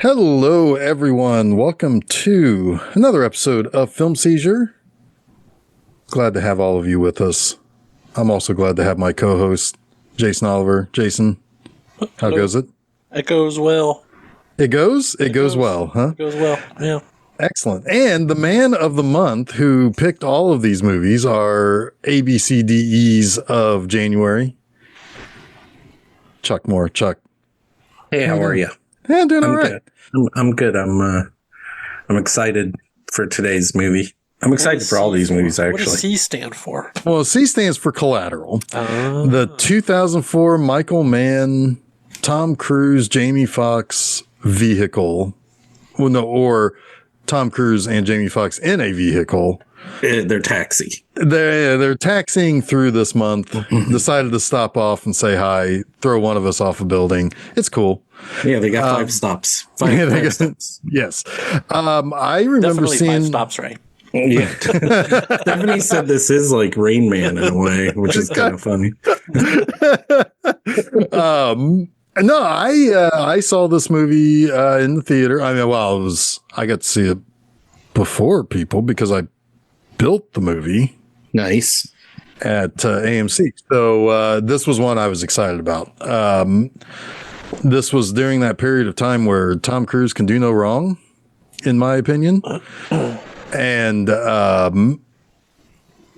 Hello, everyone. Welcome to another episode of Film Seizure. Glad to have all of you with us. I'm also glad to have my co-host, Jason Oliver. Jason, how goes it? It goes well. It goes well, huh? It goes well, yeah. Excellent. And the man of the month who picked all of these movies are ABCDEs of January. Chuck Moore. Chuck. Hey, how are you? Yeah, doing all right. I'm good. I'm excited for today's movie. I'm excited for all these movies, actually. What does C stand for? Well, C stands for Collateral. The 2004 Michael Mann, Tom Cruise, Jamie Foxx vehicle. Well, no, or Tom Cruise and Jamie Foxx in a vehicle. They're taxi. They're taxiing through this month. Decided to stop off and say hi, throw one of us off a building. It's cool. Yeah, they got five stops. Five stops. Yes. I remember Definitely seeing 5 stops, right? Yeah. Stephanie said this is like Rain Man in a way, which is kind of funny. No, I saw this movie in the theater. I mean, well, I got to see it before people because I built the movie. Nice. At AMC. So this was one I was excited about. This was during that period of time where Tom Cruise can do no wrong, in my opinion. And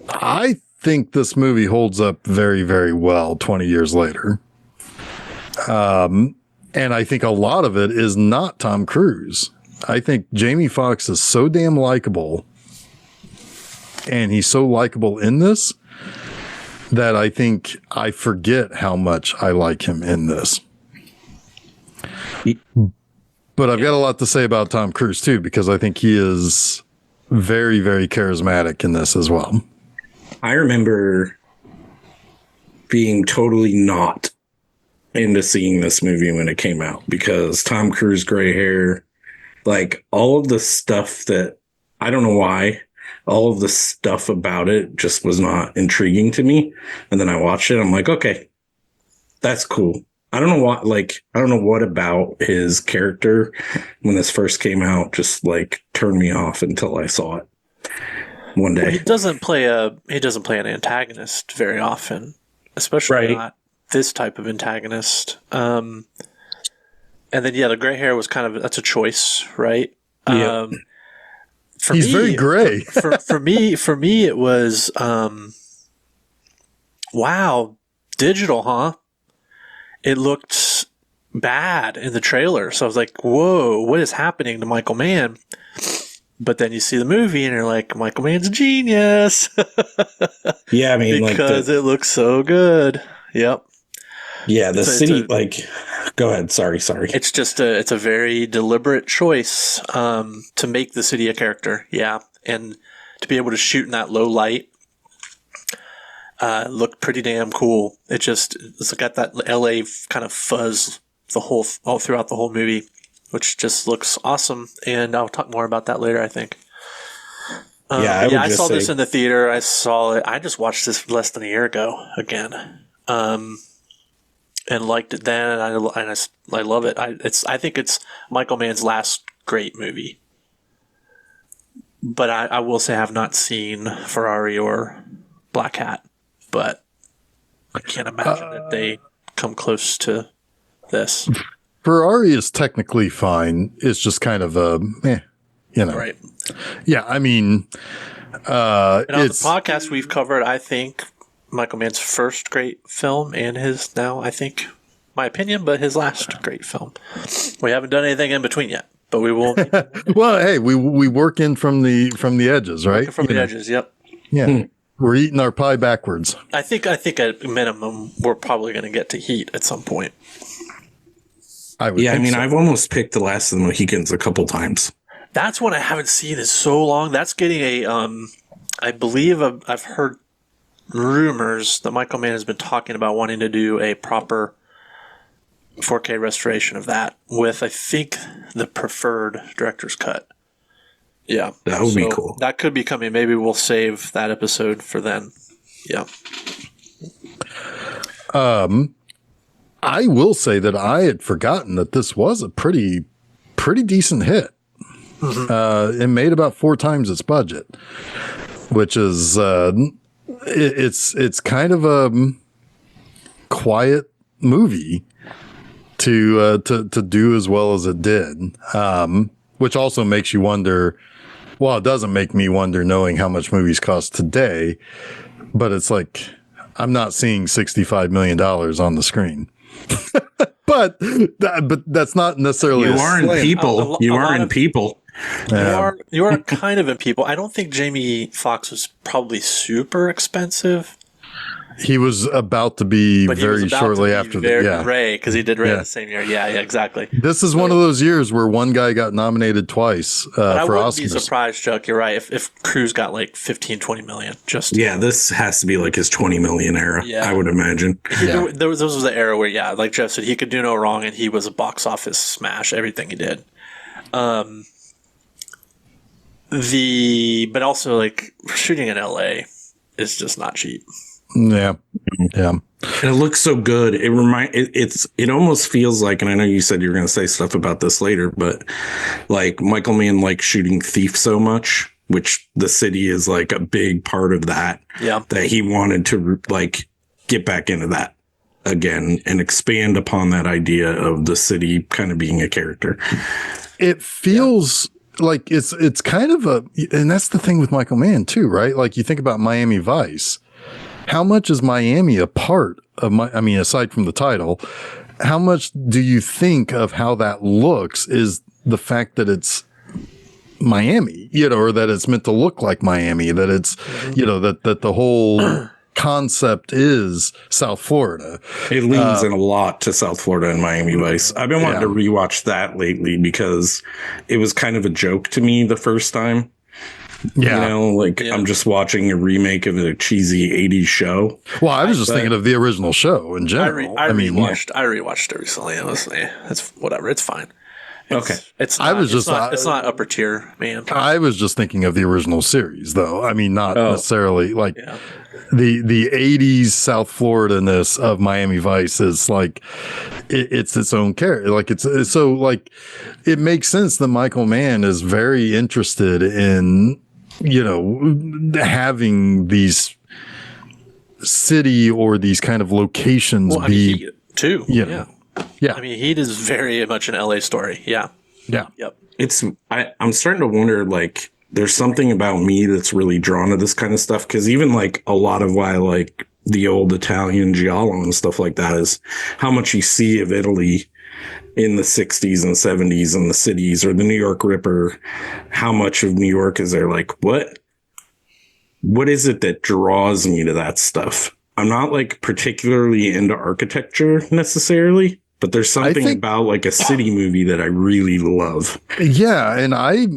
I think this movie holds up very, very well 20 years later. And I think a lot of it is not Tom Cruise. I think Jamie Foxx is so damn likable, and he's so likable in this that I think I forget how much I like him in this. But I've got a lot to say about Tom Cruise too, because I think he is very, very charismatic in this as well. I remember being totally not into seeing this movie when it came out because Tom Cruise, gray hair, like all of the stuff that I don't know why, all of the stuff about it just was not intriguing to me. And then I watched it. I'm like, okay, that's cool. I don't know what about his character when this first came out just like turned me off until I saw it one day. Well, he doesn't play an antagonist very often, especially not this type of antagonist. And then the gray hair was that's a choice, right? Yeah. He's very gray. for me, it was wow, digital, huh? It looked bad in the trailer. So I was like, whoa, what is happening to Michael Mann? But then you see the movie and you're like, Michael Mann's a genius. Yeah, I mean, because it looks so good. Yep. Yeah, the city, go ahead. Sorry. It's just it's a very deliberate choice to make the city a character. Yeah. And to be able to shoot in that low light looked pretty damn cool. It's got that LA kind of fuzz all throughout the whole movie, which just looks awesome. And I'll talk more about that later, I think. I saw this in the theater. I saw it. I just watched this less than a year ago again. And liked it then, and I love it. I think it's Michael Mann's last great movie. But I will say I have not seen Ferrari or Black Hat, but I can't imagine that they come close to this. Ferrari is technically fine. It's just kind of Right. Yeah, I mean, and on the podcast we've covered, I think, Michael Mann's first great film and his now, I think, my opinion, but his last great film. We haven't done anything in between yet, but we will. Well, hey, we work in from the edges, right? From the edges, yep. Yeah, we're eating our pie backwards. I think at minimum we're probably going to get to Heat at some point. I've almost picked The Last of the Mohicans a couple times. That's one I haven't seen in so long. That's getting I believe I've heard rumors that Michael Mann has been talking about wanting to do a proper 4K restoration of that with, I think, the preferred director's cut. Yeah. That would be cool. That could be coming. Maybe we'll save that episode for then. Yeah. I will say that I had forgotten that this was a pretty pretty decent hit. It made about 4 times its budget, which is it's kind of a quiet movie to do as well as it did, which also makes you wonder. Well, it doesn't make me wonder knowing how much movies cost today, but it's like I'm not seeing $65 million on the screen. but that's not necessarily. You are in People. You are in People. You are kind of in People. I don't think Jamie Foxx was probably super expensive. He was about to be very shortly after that. Ray, because he did Ray the same year. Yeah, exactly. This is one of those years where one guy got nominated twice for Oscars. I wouldn't be surprised, Chuck. You're right. If Cruise got like 15, 20 million, this has to be like his 20 million era. Yeah. I would imagine. This was the era where, like Jeff said, he could do no wrong, and he was a box office smash. Everything he did. But also like shooting in LA is just not cheap. Yeah. And it looks so good. It almost feels like, and I know you said you were going to say stuff about this later, but like Michael Mann likes shooting Thief so much, which the city is like a big part of that. Yeah. That he wanted to like get back into that again and expand upon that idea of the city kind of being a character. It feels like it's kind of and that's the thing with Michael Mann too, right? Like you think about Miami Vice. How much is Miami a part of aside from the title, how much do you think of how that looks is the fact that it's Miami, or that it's meant to look like Miami, that it's, that the whole concept is South Florida. It leans in a lot to South Florida and Miami Vice. I've been wanting to rewatch that lately because it was kind of a joke to me the first time. Yeah. I'm just watching a remake of a cheesy 80s show. Well, I was just thinking of the original show in general. I rewatched it recently. It's whatever. It's fine. It's not upper tier, man. I was just thinking of the original series, though. I mean, not necessarily like the 80s South Florida-ness of Miami Vice is like it's its own character. Like it's so like it makes sense that Michael Mann is very interested in having these city or these kind of locations Heat too. Yeah. I mean, Heat is very much an LA story. Yeah. Yeah. Yep. I'm starting to wonder, like, there's something about me that's really drawn to this kind of stuff. Cause even like a lot of why I like the old Italian giallo and stuff like that is how much you see of Italy in the 60s and 70s and the cities, or the New York Ripper. How much of New York is there? Like, what is it that draws me to that stuff? I'm not like particularly into architecture necessarily, but there's something about like a city movie that I really love. Yeah. And I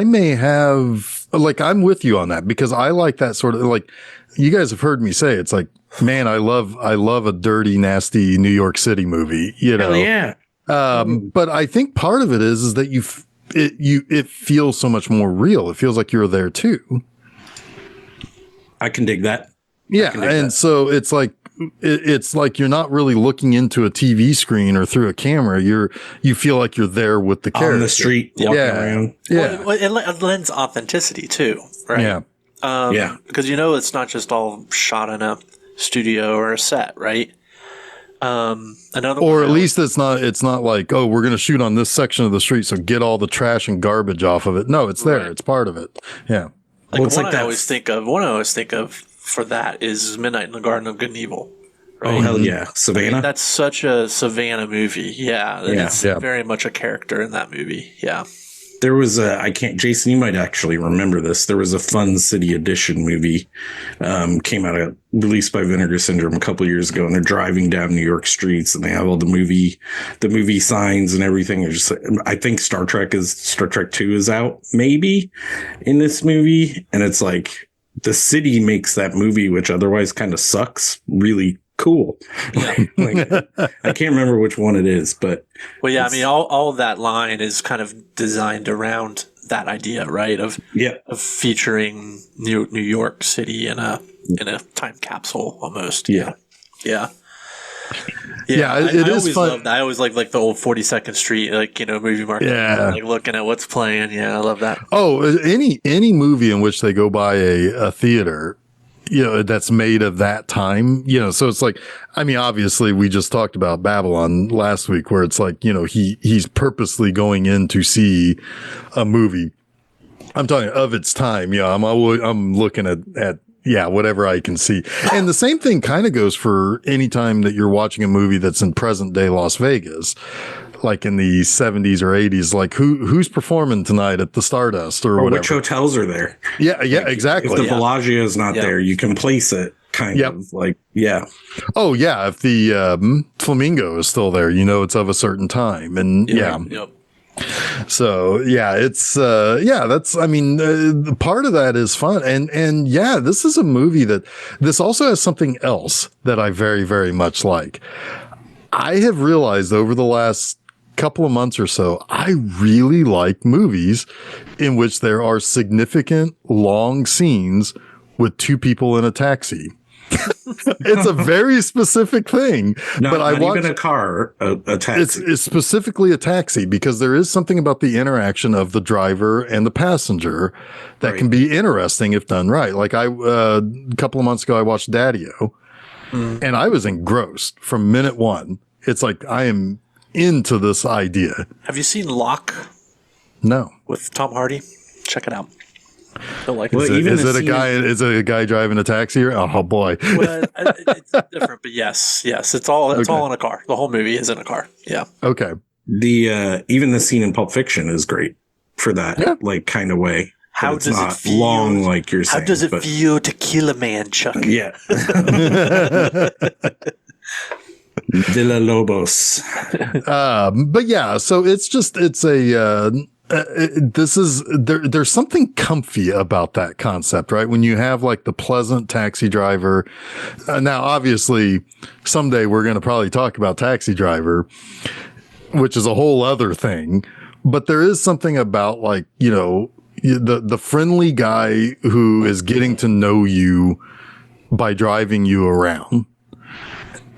may have, like, I'm with you on that because I like that sort of, like, you guys have heard me say, it's like, man, I love a dirty, nasty New York City movie, Hell yeah. But I think part of it is that it feels so much more real. It feels like you're there too. I can dig that. Yeah. So it's like you're not really looking into a TV screen or through a camera. You feel like you're there with the character on the street, walking around. Yeah. Well, it lends authenticity too, right? Yeah. Because it's not just all shot in a studio or a set, right? Or at least it's not like, oh, we're going to shoot on this section of the street, so get all the trash and garbage off of it. No, it's there. Right. It's part of it. Yeah. One I always think of for that is Midnight in the Garden of Good and Evil. Right? Oh, hell yeah. Savannah? I mean, that's such a Savannah movie. Yeah. It's very much a character in that movie. Yeah. There was Jason, you might actually remember this. There was a Fun City Edition movie, released by Vinegar Syndrome a couple years ago, and they're driving down New York streets and they have all the movie signs and everything. I think Star Trek 2 is out maybe in this movie. And it's like the city makes that movie, which otherwise kind of sucks, really cool. I can't remember which one it is, but I mean, all of that line is kind of designed around that idea, right? Of featuring New York City in a time capsule almost. Yeah. Yeah, I it is always fun. loved that. I always like the old 42nd Street, like, movie market. Yeah. Like looking at what's playing. Yeah, I love that. Oh, any movie in which they go by a theater, that's made of that time, so it's like, I mean, obviously we just talked about Babylon last week where it's like, he's purposely going in to see a movie. I'm talking of its time. Yeah. I'm looking at whatever I can see. And the same thing kind of goes for any time that you're watching a movie that's in present day Las Vegas, like in the 70s or 80s, like who's performing tonight at the Stardust or whatever. Which hotels are there? Yeah, exactly. If the Bellagio is not there, you can place it kind of like, Oh yeah. If the Flamingo is still there, it's of a certain time. And Yep. So it's that's, I mean, part of that is fun. And this is a movie this also has something else that I very, very much like. I have realized over the last couple of months or so, I really like movies in which there are significant long scenes with two people in a taxi. It's a very specific thing, but I watch even a car, a taxi. It's specifically a taxi because there is something about the interaction of the driver and the passenger that can be interesting if done right. Like a couple of months ago, I watched Daddy-O, and I was engrossed from minute one. It's like I am into this idea. Have you seen Locke? No. With Tom Hardy? Check it out. Don't like it. Is it a guy driving a taxi? Oh boy. Well, it's different, but yes. It's all in a car. The whole movie is in a car. Yeah. Okay. The even the scene in Pulp Fiction is great for that like kind of way. How does it feel? Long like you're saying. How does it feel to kill a man, Chuck? Yeah. De la Lobos. But yeah, so it's there's something comfy about that concept, right? When you have like the pleasant taxi driver. Now, obviously, someday we're going to probably talk about Taxi Driver, which is a whole other thing. But there is something about like, the friendly guy who is getting to know you by driving you around.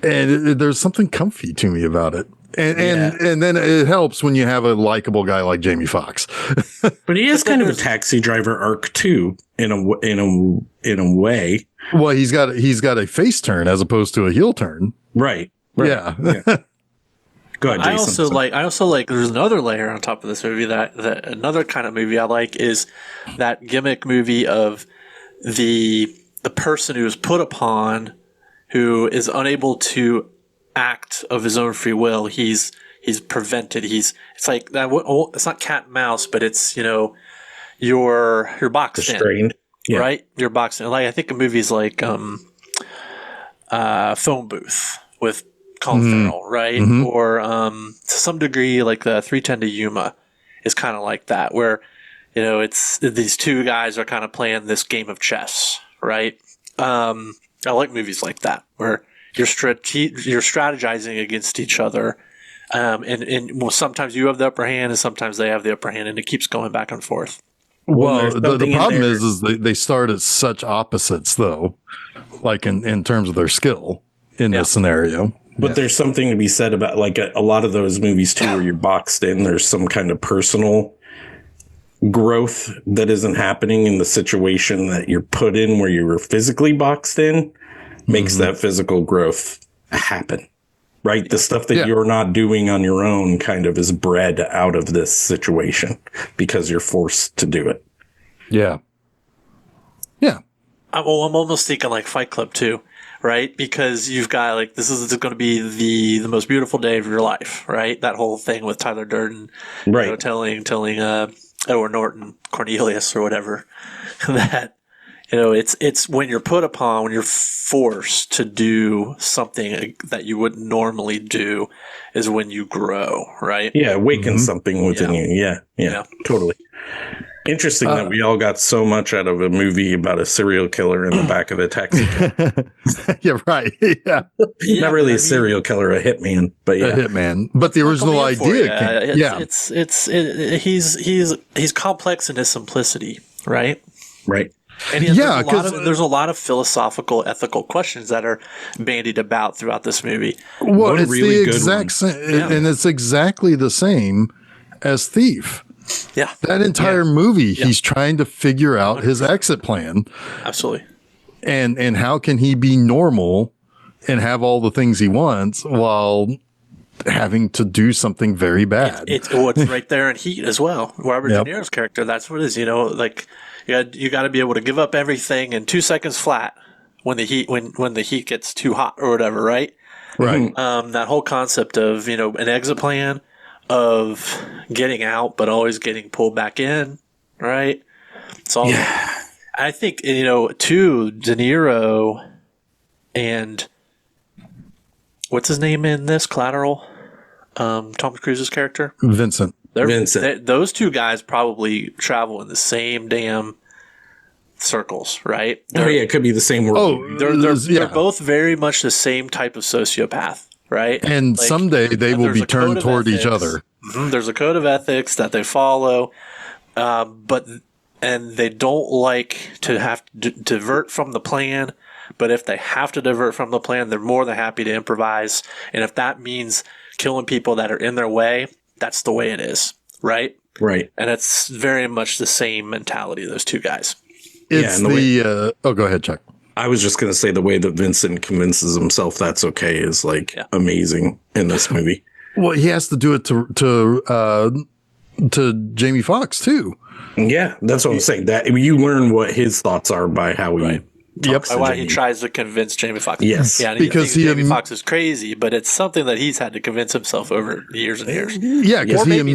And there's something comfy to me about it. And then it helps when you have a likable guy like Jamie Foxx. But he is kind of a taxi driver arc too, in a way. Well, he's got a face turn as opposed to a heel turn. Right. Yeah. Go ahead, Jason. I also like there's another layer on top of this movie that another kind of movie I like is that gimmick movie of the person who is put upon who is unable to act of his own free will. He's prevented. It's like that. It's not cat and mouse, but it's you're boxed in, right? You're boxed in. Like I think of movies like Phone Booth with Colin Farrell, right? Mm-hmm. Or to some degree, like the 3:10 to Yuma is kind of like that, where it's these two guys are kind of playing this game of chess, right? I like movies like that where you're strategizing against each other, and sometimes you have the upper hand, and sometimes they have the upper hand, and it keeps going back and forth. Well, the problem is they start at such opposites, though, like in terms of their skill in this scenario. But there's something to be said about like a lot of those movies too, where you're boxed in. There's some kind of personal growth that isn't happening in the situation that you're put in, where you were physically boxed in, makes that physical growth happen, right? The stuff that you're not doing on your own kind of is bred out of this situation because you're forced to do it. Yeah. I'm almost thinking like Fight Club too, right? Because you've got like, this is going to be the most beautiful day of your life, right? That whole thing with Tyler Durden, right? Telling Edward Norton, Cornelius or whatever, that, it's when you're put upon, when you're forced to do something that you wouldn't normally do is when you grow, right? Yeah. Awaken something within you. Yeah. Totally. Interesting that we all got so much out of a movie about a serial killer in the back of a taxi cab. Yeah, right. Yeah. Not really a serial killer, a hitman, but a hitman. But the original idea, he's complex in his simplicity, right? Right. And Yeah, there's a lot of philosophical, ethical questions that are bandied about throughout this movie. well, What a it's really the good exact one. same, Yeah. and it's exactly the same as Thief. Yeah, That entire movie, Yeah. he's trying to figure out his exit plan, absolutely. and how can he be normal and have all the things he wants while having to do something very bad. It's right there in Heat as well. Robert Yep. De Niro's character, that's what it is. Like you got to be able to give up everything in 2 seconds flat when the heat gets too hot or whatever, right? Right. That whole concept of an exit plan, of getting out but always getting pulled back in, right? It's all. Yeah. I think too, De Niro and what's his name in this Collateral? Tom Cruise's character. Vincent. Those two guys probably travel in the same damn circles, right? It could be the same world. They're both very much the same type of sociopath, right? And Like, someday they will there's be a code turned of toward each ethics. other. There's a code of ethics that they follow, and they don't like to have to divert from the plan. But if they have to divert from the plan, they're more than happy to improvise. And if that means killing people that are in their way, that's the way it is, right? Right. And it's very much the same mentality of those two guys. It's go ahead, Chuck. I was just going to say the way that Vincent convinces himself that's okay is amazing in this movie. Well, he has to do it to Jamie Foxx too. Yeah, that's what I'm saying. That you learn what his thoughts are by how he talks to Why Jamie. he tries to convince Jamie Foxx. Yes. Yeah, and Because Jamie Foxx is crazy, but it's something that he's had to convince himself over years and years. Yeah, because Or he maybe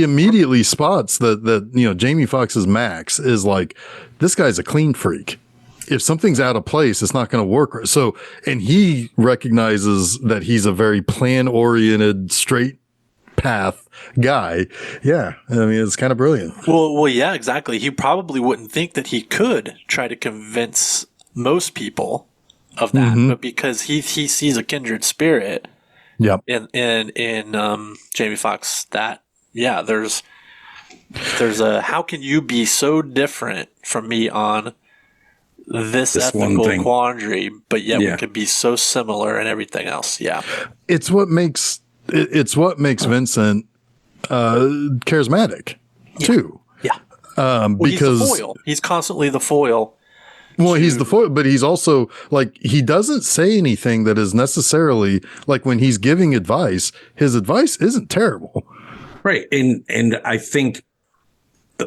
immediately spots that Jamie Foxx's Max is like, this guy's a clean freak. If something's out of place, it's not going to work. So, and he recognizes that he's a very plan-oriented, straight path guy. Yeah, I mean, it's kind of brilliant. Well, yeah, exactly. He probably wouldn't think that he could try to convince most people of that, but because he sees a kindred spirit Yep. in Jamie Foxx, that there's a how can you be so different from me on this ethical quandary, but yet we could be so similar in everything else. Yeah, It's what makes Vincent charismatic too. yeah. Because he's the foil. He's constantly the foil. Well, he's the foil, but he's also like, he doesn't say anything that is necessarily like, when he's giving advice, his advice isn't terrible. Right. And I think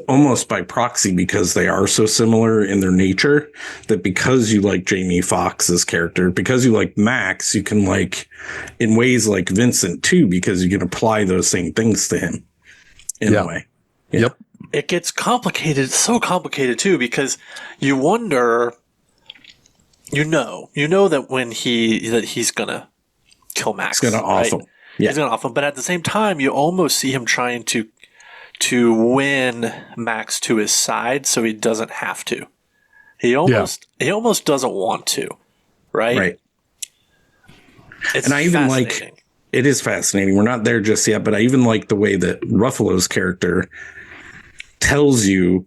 almost by proxy, because they are so similar in their nature, that because you like Jamie Foxx's character, because you like Max, you can like in ways like Vincent too, because you can apply those same things to him in a way. Yeah. Yep. It gets complicated. It's so complicated too, because you wonder, that when he's gonna kill Max, He's gonna off him. Yeah. He's gonna off him. But at the same time, you almost see him trying to win Max to his side, so he doesn't have to. He almost doesn't want to, right? Right. It's and I even fascinating. like, it is fascinating. We're not there just yet, but I even like the way that Ruffalo's character tells you,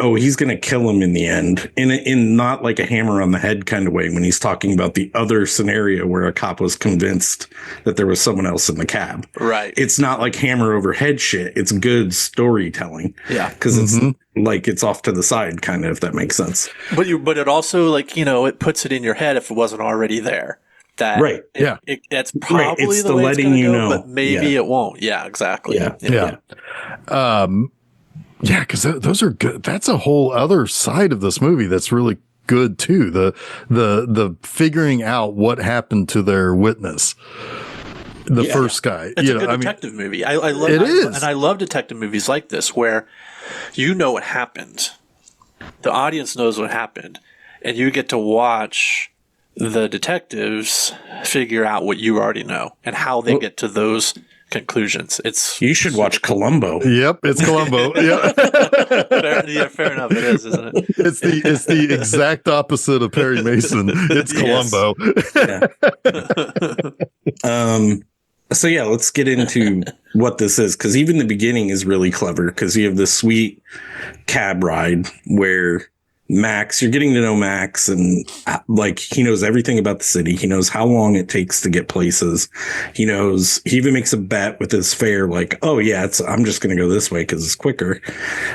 oh, he's going to kill him in the end, in not like a hammer on the head kind of way, when he's talking about the other scenario where a cop was convinced that there was someone else in the cab. Right. It's not like hammer over head shit. It's good storytelling. Yeah. Because it's like, it's off to the side kind of, if that makes sense. But it also, like, it puts it in your head if it wasn't already there. That Right. It's probably It's the the way letting it's you gonna go, know. but maybe it won't. Yeah, exactly. Yeah. Yeah, because those are good. That's a whole other side of this movie that's really good too. The figuring out what happened to their witness, the first guy. It's a good detective movie. I love it. And I love detective movies like this, where what happened, the audience knows what happened, and you get to watch the detectives figure out what you already know and how they get to those conclusions. You should watch Columbo. Yep, it's Columbo. Fair enough. It is, isn't it? It's the exact opposite of Perry Mason. It's Columbo. So yeah, let's get into what this is, because even the beginning is really clever, because you have this sweet cab ride where Max, you're getting to know Max, and like he knows everything about the city. He knows how long it takes to get places. He even makes a bet with his fare, like, oh yeah, I'm just going to go this way because it's quicker.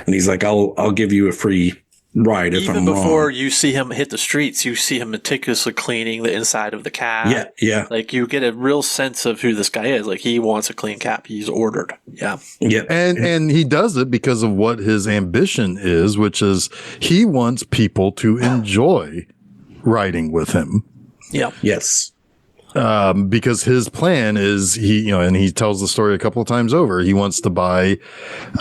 And he's like, I'll give you a free ride if I'm wrong. Even before you see him hit the streets, you see him meticulously cleaning the inside of the cab. Yeah. Like you get a real sense of who this guy is. Like he wants a clean cab. He's ordered. Yeah. And he does it because of what his ambition is, which is he wants people to enjoy riding with him. Yeah. Yes. Because his plan is and he tells the story a couple of times over. He wants to buy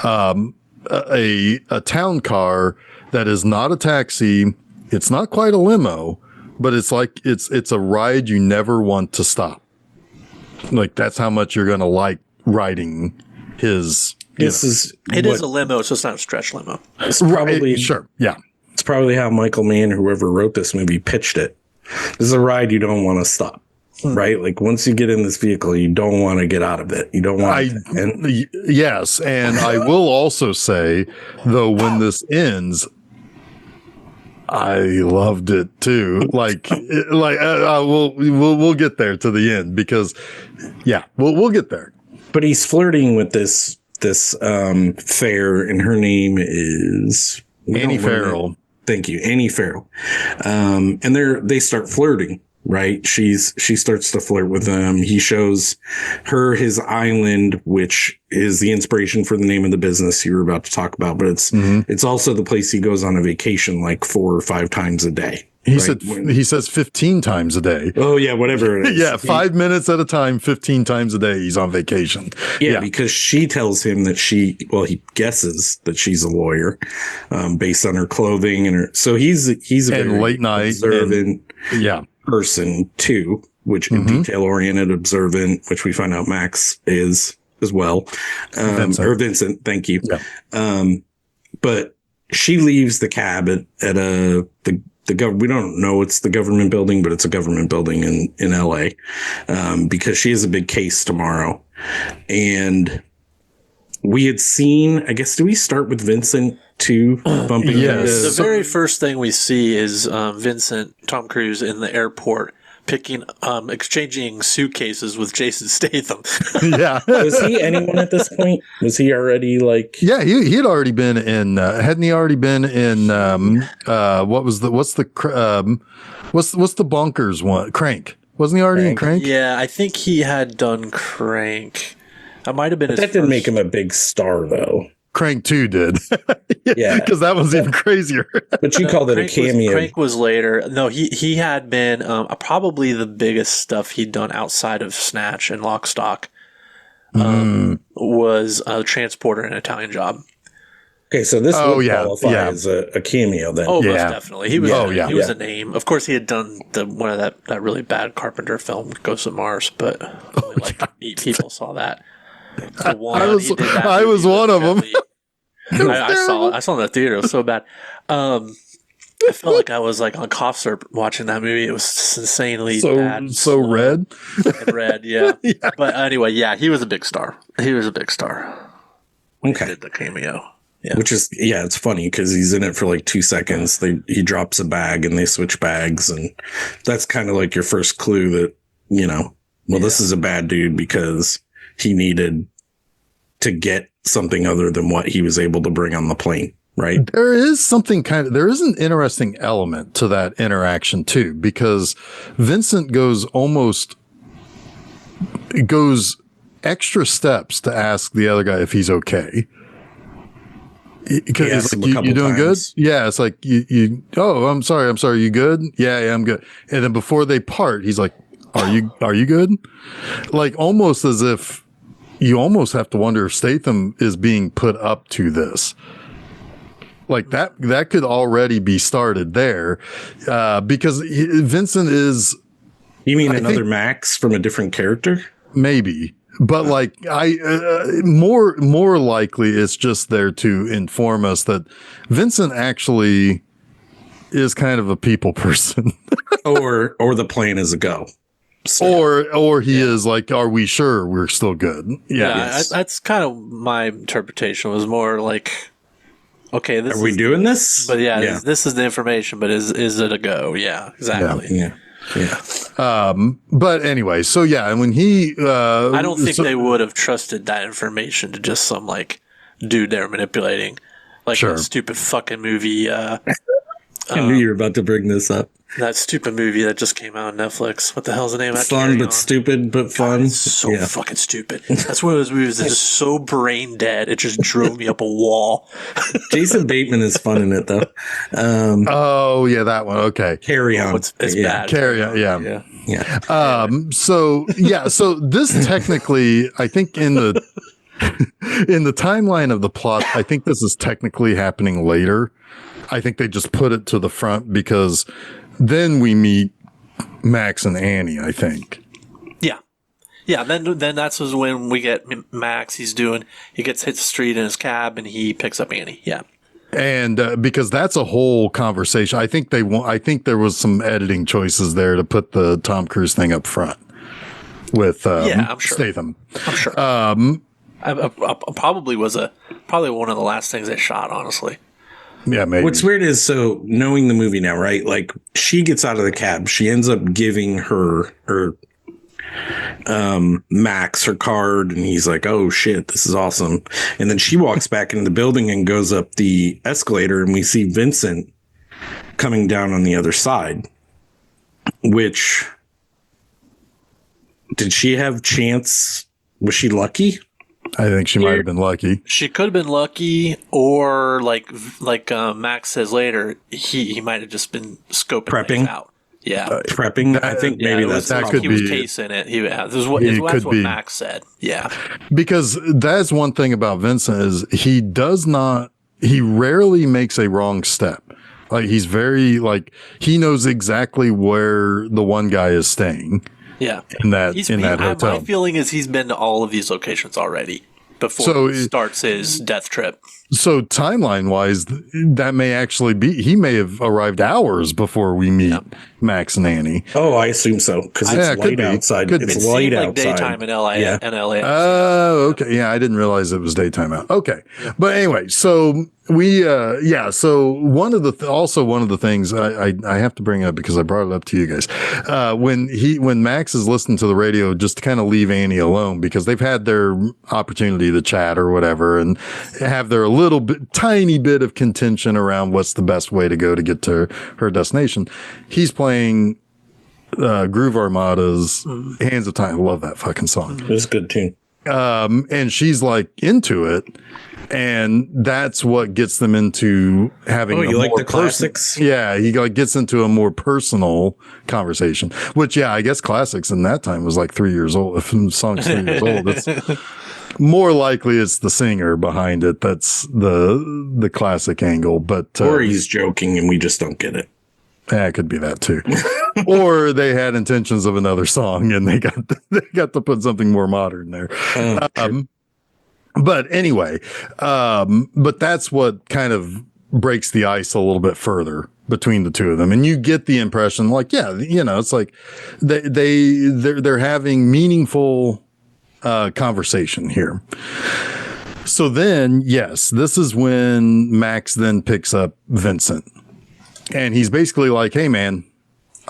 a town car that is not a taxi. It's not quite a limo, but it's like it's a ride you never want to stop. Like that's how much you're going to like riding his. It is a limo. It's just not a stretch limo. It's probably sure. Yeah. It's probably how Michael Mann, whoever wrote this movie, pitched it. This is a ride you don't want to stop. Right? Like once you get in this vehicle, you don't want to get out of it. You don't want Yes. And I will also say, though, when this ends, I loved it too. We'll get there to the end because, we'll get there. But he's flirting with this fair, and her name is Annie Farrell. Thank you, Annie Farrell. And they start flirting. Right. She starts to flirt with him. He shows her his island, which is the inspiration for the name of the business you were about to talk about. But it's also the place he goes on a vacation like 4 or 5 times a day. He says 15 times a day. Oh, yeah, whatever it is. Yeah, 5 minutes at a time, 15 times a day. He's on vacation. Yeah, because she tells him that he guesses that she's a lawyer based on her clothing and her. So he's a very late night observant person too, which detail oriented, observant, which we find out Max is as well. Vincent, thank you. Yeah. But she leaves the cab at the we don't know it's the government building, but it's a government building in LA, because she has a big case tomorrow. And we had seen, I guess, do we start with Vincent too? Bumping yes. The very first thing we see is Vincent, Tom Cruise in the airport exchanging suitcases with Jason Statham. Yeah. Was he anyone at this point? Was he already like? Yeah, he had already been in. Hadn't he already been in? What's the bonkers one? Crank. Wasn't he already in Crank? Yeah, I think he had done Crank. I might have been. That didn't make him a big star, though. Crank 2 did. Yeah. Because that was even crazier. But you called it a cameo. Crank was later. No, he had been probably the biggest stuff he'd done outside of Snatch and Lock, Stock was a transporter in an Italian Job. Okay, so this would qualify as a cameo then. Oh, most definitely. He was he was a name. Of course, he had done one of that really bad Carpenter film, Ghosts of Mars, but only 8 people saw that. I was one of them. I saw it. I saw it in the theater. It was so bad. I felt like I was like on cough syrup watching that movie. It was just insanely bad. So red. Red, yeah. But anyway, he was a big star. He Okay. did the cameo. Yeah. Which is, it's funny because he's in it for like 2 seconds. He drops a bag and they switch bags. And that's kind of like your first clue that, this is a bad dude because he needed to get something other than what he was able to bring on the plane, right? There is an interesting element to that interaction too, because Vincent goes extra steps to ask the other guy if he's okay. Because it's like, you doing good? Yeah. It's like I'm sorry. You good? Yeah, I'm good. And then before they part, he's like, are you good? Like almost as if you almost have to wonder if Statham is being put up to this. Like that could already be started there, because Vincent is. You mean another Max from a different character? Maybe, but like more likely it's just there to inform us that Vincent actually is kind of a people person, or the plan is a go. So. Or he is like, are we sure we're still good? Yeah, that's kind of my interpretation. Was more like okay, Are we doing this? But this is the information. But is it a go? Yeah, exactly. Yeah. But anyway, so yeah, and when he, I don't think they would have trusted that information to just some like dude they're manipulating, like Sure. a stupid fucking movie. I knew you were about to bring this up. That stupid movie that just came out on Netflix. What the hell's the name of that? Fun but stupid but fun. It's so fucking stupid. That's one of those movies that's just so brain dead. It just drove me up a wall. Jason Bateman is fun in it though. oh yeah, that one. Okay. Carry On. It's bad. Carry On. Yeah. Yeah. So this technically, I think in the timeline of the plot, I think this is technically happening later. I think they just put it to the front because then we meet Max and Annie, I think. Yeah. Then that's when we get Max. He gets hit the street in his cab and he picks up Annie. Yeah. And because that's a whole conversation. I think there was some editing choices there to put the Tom Cruise thing up front with I'm sure. Statham. I'm sure. Probably one of the last things they shot, honestly. Yeah, maybe. What's weird is, so knowing the movie now, right? Like, she gets out of the cab. She ends up giving her Max her card, and he's like, "Oh shit, this is awesome." And then she walks back into the building and goes up the escalator, and we see Vincent coming down on the other side. Which, did she have chance? Was she lucky? I think she might have been lucky. She could have been lucky, or like Max says later, he might have just been scoping Prepping things out. Yeah, prepping. I think maybe that could he be. was casing it. That's what Max said. Yeah, because that's one thing about Vincent is he rarely makes a wrong step. Like he's very he knows exactly where the one guy is staying. Yeah, in that hotel. My feeling is he's been to all of these locations already before he starts his death trip. So timeline wise, that may actually be, he may have arrived hours before we meet Max and Annie. Oh, I assume so. Because it's light outside. It's light outside. Daytime in LA. Yeah. LA. Oh, okay. Yeah. I didn't realize it was daytime out. Okay. Yeah. But anyway, so we, so one of the things I have to bring up because I brought it up to you guys, when Max is listening to the radio, just to kind of leave Annie alone because they've had their opportunity to chat or whatever and have their tiny bit of contention around what's the best way to go to get to her destination. He's playing Groove Armada's Hands of Time. I love that fucking song. It's a good tune. And she's like into it. And that's what gets them into having you like the classics? Yeah, he gets into a more personal conversation, which, I guess classics in that time was like 3 years old. If the song's 3 years old, it's more likely it's the singer behind it. That's the classic angle. But or he's joking and we just don't get it. Yeah, it could be that too. Or they had intentions of another song and they got to put something more modern there. But anyway, but that's what kind of breaks the ice a little bit further between the two of them. And you get the impression it's like they're having meaningful conversation here. So then, yes, this is when Max then picks up Vincent. And he's basically like, "Hey, man,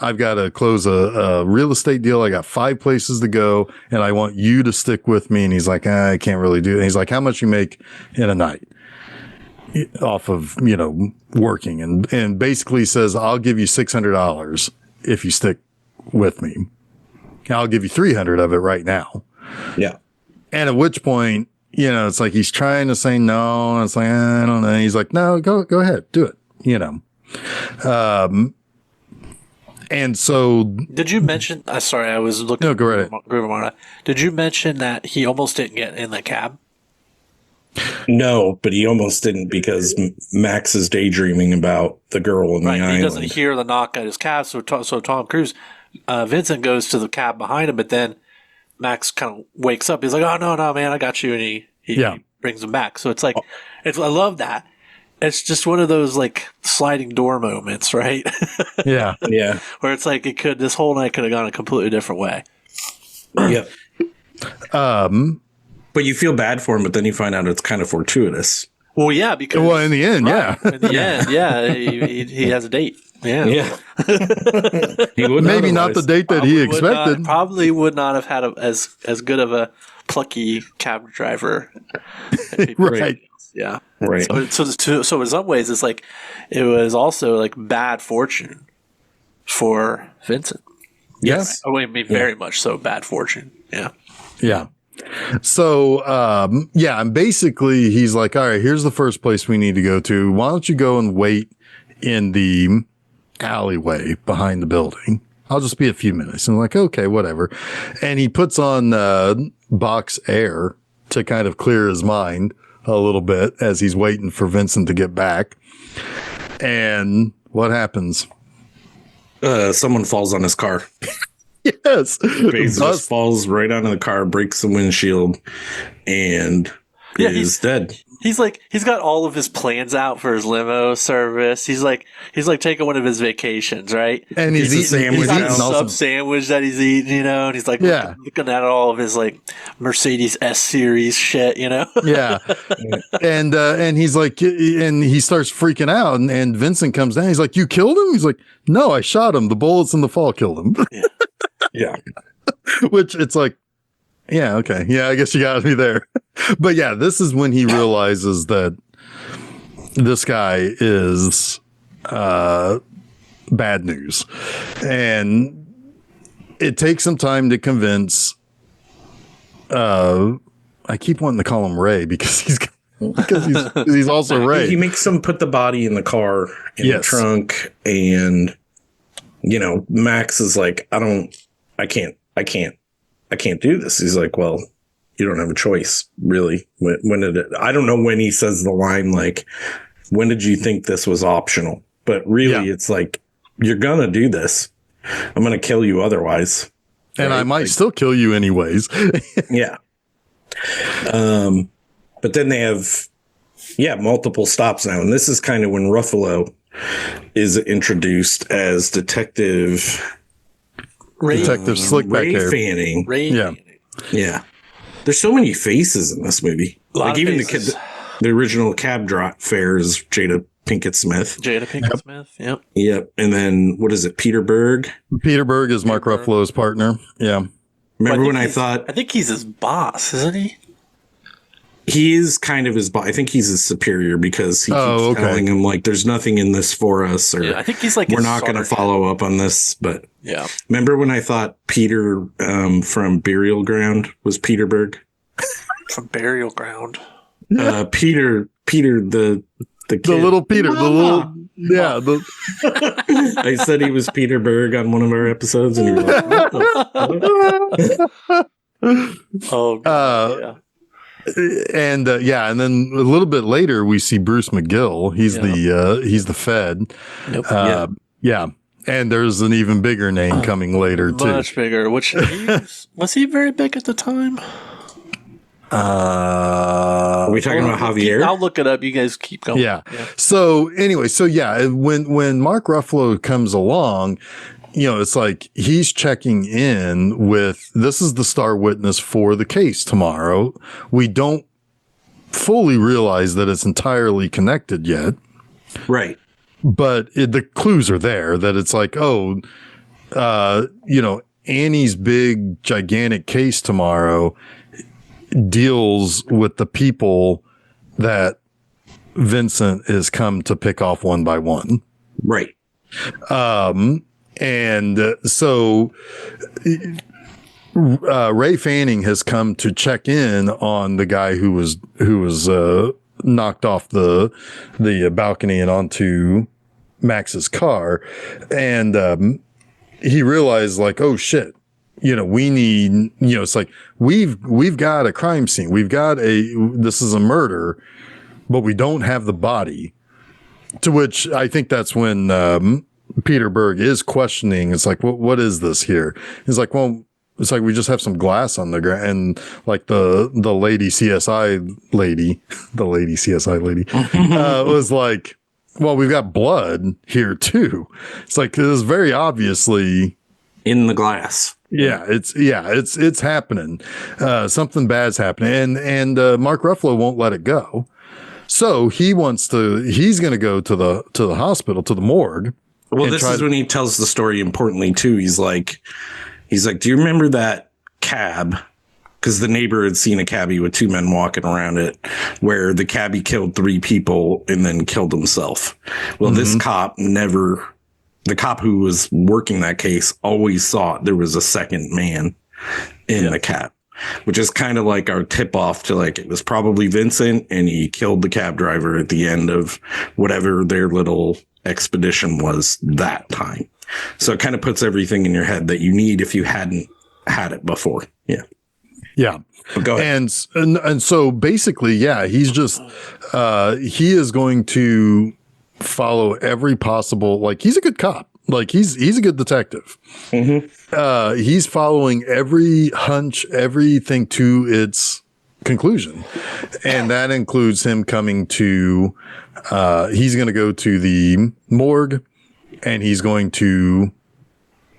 I've got to close a real estate deal. I got 5 places to go, and I want you to stick with me." And he's like, "I can't really do it." And he's like, "How much you make in a night off of, working?" And basically says, "I'll give you $600 if you stick with me. I'll give you 300 of it right now." Yeah. And at which point, it's like he's trying to say no. And it's like, I don't know. And he's like, "No, go ahead, do it." And so, did you mention? Sorry, I was looking. No, go right. Did you mention that he almost didn't get in the cab? No, but he almost didn't because Max is daydreaming about the girl in the island. He doesn't hear the knock at his cab, so Tom Cruise, Vincent goes to the cab behind him, but then Max kind of wakes up. He's like, "Oh no, man, I got you," and he brings him back. So it's like, I love that. It's just one of those like sliding door moments, right? Yeah. Yeah. Where it's like this whole night could have gone a completely different way. Yep. But you feel bad for him, but then you find out it's kind of fortuitous. Well, yeah, because in the end, right, yeah. in the end, yeah, he has a date. Yeah, Yeah. He would Maybe not the date that he expected. Probably would not have had as good of a plucky cab driver. Right. Yeah. Right. So in some ways, it's like it was also like bad fortune for Vincent. Yes. I mean, very much so bad fortune. Yeah. Yeah. So, and basically he's like, all right, here's the first place we need to go to. Why don't you go and wait in the alleyway behind the building? I'll just be a few minutes. And I'm like, okay, whatever. And he puts on, Box Air to kind of clear his mind a little bit as he's waiting for Vincent to get back. And what happens? Someone falls on his car. Yes. Just falls right onto the car, breaks the windshield, and is dead. He's got all of his plans out for his limo service. He's like taking one of his vacations, right? And he's eating He's got a sub sandwich that he's eating, and he's like looking at all of his like Mercedes S series shit, Yeah. And he's like, and he starts freaking out, and Vincent comes down. He's like, "You killed him?" He's like, "No, I shot him. The bullets in the fall killed him." Yeah. Which it's like, yeah, okay. Yeah, I guess you got me there. But yeah, this is when he realizes that this guy is bad news. And it takes some time to convince I keep wanting to call him Ray because he's also Ray. He makes him put the body in the car in the trunk, and Max is like, I can't do this. He's like, well, you don't have a choice, really. When did it? I don't know when he says the line, like, when did you think this was optional? But really, it's like, you're gonna do this. I'm gonna kill you otherwise. And I might still kill you anyways. Yeah. But then they have, multiple stops now. And this is kind of when Ruffalo is introduced as Detective Slickback hair. Fanning. Fanning. Yeah. There's so many faces in this movie. Like even the original cab fare is Jada Pinkett Smith. Yep. Yep. And then what is it? Peter Berg. Peter Berg is Mark Ruffalo's partner. Yeah. Remember when I thought? I think he's his boss, isn't he? He is kind of his boss. I think he's his superior because he keeps telling him like, "There's nothing in this for us," or I think he's like, "We're not going to follow up on this." But yeah, remember when I thought Peter from Burial Ground was Peter Berg? From Burial Ground. Peter, the kid. The little Peter, I said he was Peter Berg on one of our episodes, and you were like, "What the fuck?" Oh, God, yeah. And and then a little bit later we see Bruce McGill. He's the Fed. Yep. Yeah. And there's an even bigger name coming later too. Much bigger. Which was he very big at the time? Are we talking about Javier? I'll look it up. You guys keep going. Yeah. So anyway, when Mark Ruffalo comes along, it's like he's checking in with, this is the star witness for the case tomorrow. We don't fully realize that it's entirely connected yet. Right. But the clues are there that it's like, Annie's big, gigantic case tomorrow deals with the people that Vincent has come to pick off one by one. Right. And so Ray Fanning has come to check in on the guy who was knocked off the balcony and onto Max's car. And he realized like, oh shit, we need, it's like we've got a crime scene. We've got this is a murder, but we don't have the body. To which I think that's when Peter Berg is questioning. It's like, what is this here? He's like, well, it's like we just have some glass on the ground, and like the lady CSI lady was like, well, we've got blood here too. It's like this is very obviously in the glass. Yeah, it's happening. Something bad's happening, and Mark Ruffalo won't let it go. So he's going to go to the hospital, to the morgue. Well, this is when he tells the story importantly too. He's like, do you remember that cab? Because the neighbor had seen a cabbie with two men walking around it, where the cabbie killed 3 people and then killed himself. Well, this cop the cop who was working that case always thought there was a second man in the cab, which is kind of like our tip off to like, it was probably Vincent and he killed the cab driver at the end of whatever their little expedition was that time. So it kind of puts everything in your head that you need if you hadn't had it before. Yeah. Yeah. Go ahead. And so basically, yeah, he's just, he is going to follow every possible, like, he's a good cop. Like, he's a good detective. He's following every hunch, everything to its conclusion. And that includes him coming to, he's going to go to the morgue and he's going to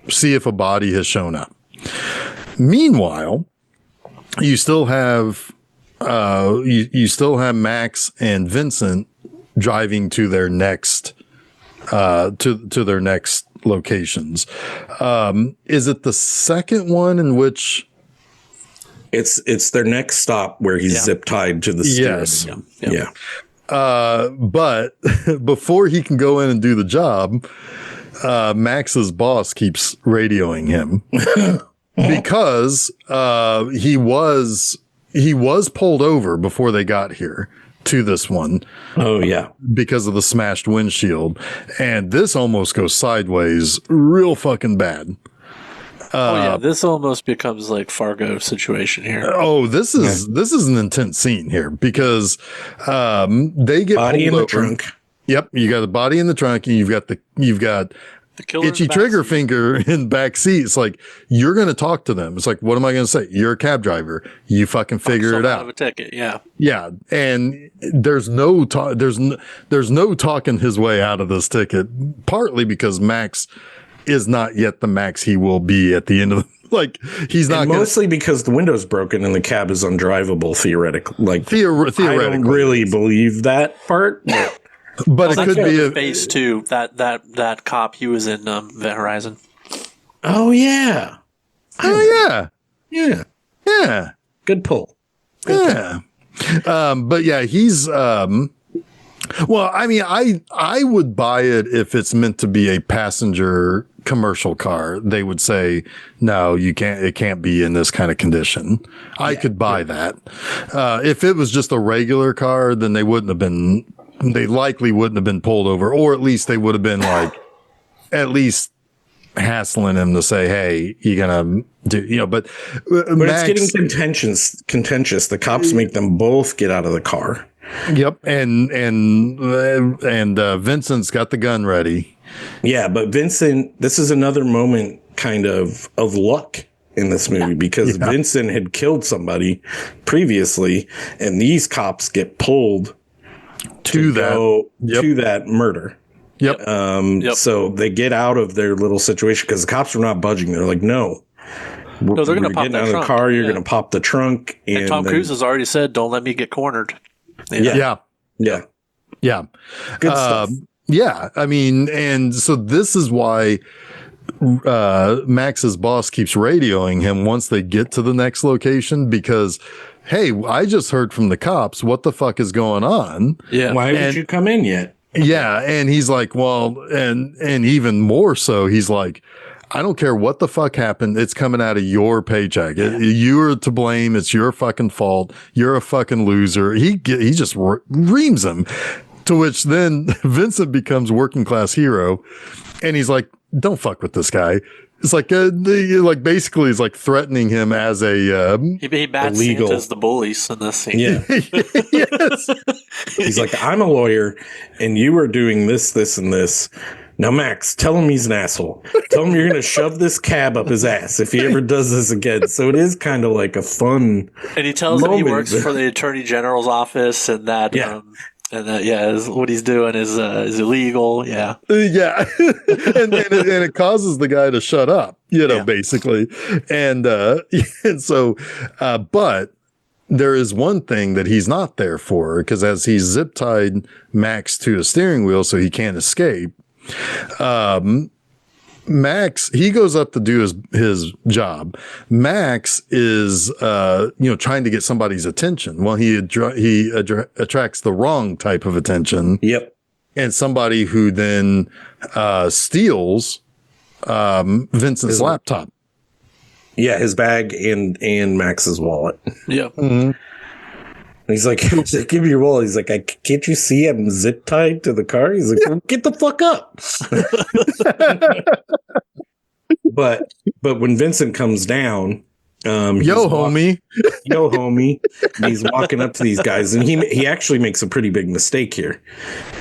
see if a body has shown up. Meanwhile, you still have Max and Vincent driving to their next to their next locations. Is it the second one in which it's their next stop where he's zip tied to the steering? Yes. But before he can go in and do the job, Max's boss keeps radioing him. Because he was pulled over before they got here to this one. Oh, yeah. Because of the smashed windshield. And this almost goes sideways real fucking bad. This almost becomes like Fargo situation here. Oh, this is an intense scene here because they get body in the over. Trunk. Yep, you got the body in the trunk and you've got the itchy trigger finger in the back seat. It's like, you're going to talk to them. It's like, what am I going to say? You're a cab driver. You fucking figure it out. Have a ticket. Yeah. Yeah. And there's no talking his way out of this ticket, partly because Max is not yet the Max he will be at the end of like, he's not mostly because the window's broken and the cab is undrivable theoretically. Like theoretically. I don't really believe that part. But it could be phase 2. That cop, he was in Event Horizon. Oh yeah. Yeah. Good pull. But yeah, he's well, I mean, I would buy it if it's meant to be a passenger commercial car. They would say, no, you can't, it can't be in this kind of condition. I could buy that. If it was just a regular car, then they likely wouldn't have been pulled over, or at least they would have been like, at least hassling him to say, hey, you gonna do, but Max, it's getting contentious. The cops make them both get out of the car. Yep. And Vincent's got the gun ready. Yeah. But Vincent, this is another moment kind of luck in this movie because Vincent had killed somebody previously and these cops get pulled to that murder. Yep. So they get out of their little situation because the cops are not budging. They're like, no, they're going to pop getting that out of trunk. the car. You're going to pop the trunk. And Tom Cruise has already said, don't let me get cornered. Yeah. Good stuff. Yeah. I mean, and so this is why Max's boss keeps radioing him once they get to the next location because, hey, I just heard from the cops. What the fuck is going on? Yeah. Why would you come in yet? Yeah. And he's like, well, and even more so, he's like, I don't care what the fuck happened. It's coming out of your paycheck. You're to blame. It's your fucking fault. You're a fucking loser. He just reams him, to which then Vincent becomes working class hero. And he's like, don't fuck with this guy. It's like, basically he's like threatening him as a, he bad Santa's the bullies in this scene. Yeah. Yes. He's like, I'm a lawyer and you are doing this, this, and this. Now, Max, tell him he's an asshole. Tell him you're going to shove this cab up his ass if he ever does this again. So it is kind of like a fun. And he tells him he works for the Attorney General's office and that, what he's doing is illegal. Yeah. Yeah. and it causes the guy to shut up, basically. And so, but there is one thing that he's not there for, because as he's zip tied Max to a steering wheel so he can't escape, Max, he goes up to do his job. Max is, trying to get somebody's attention. Well, he attracts the wrong type of attention. Yep. And somebody who then steals Vincent's laptop. Yeah, his bag and Max's wallet. Yeah. Mm-hmm. He's like, give me your wallet. He's like, can't you see I'm zip tied to the car? He's like, well, get the fuck up. But when Vincent comes down, homie. Yo, homie. And he's walking up to these guys, and he actually makes a pretty big mistake here,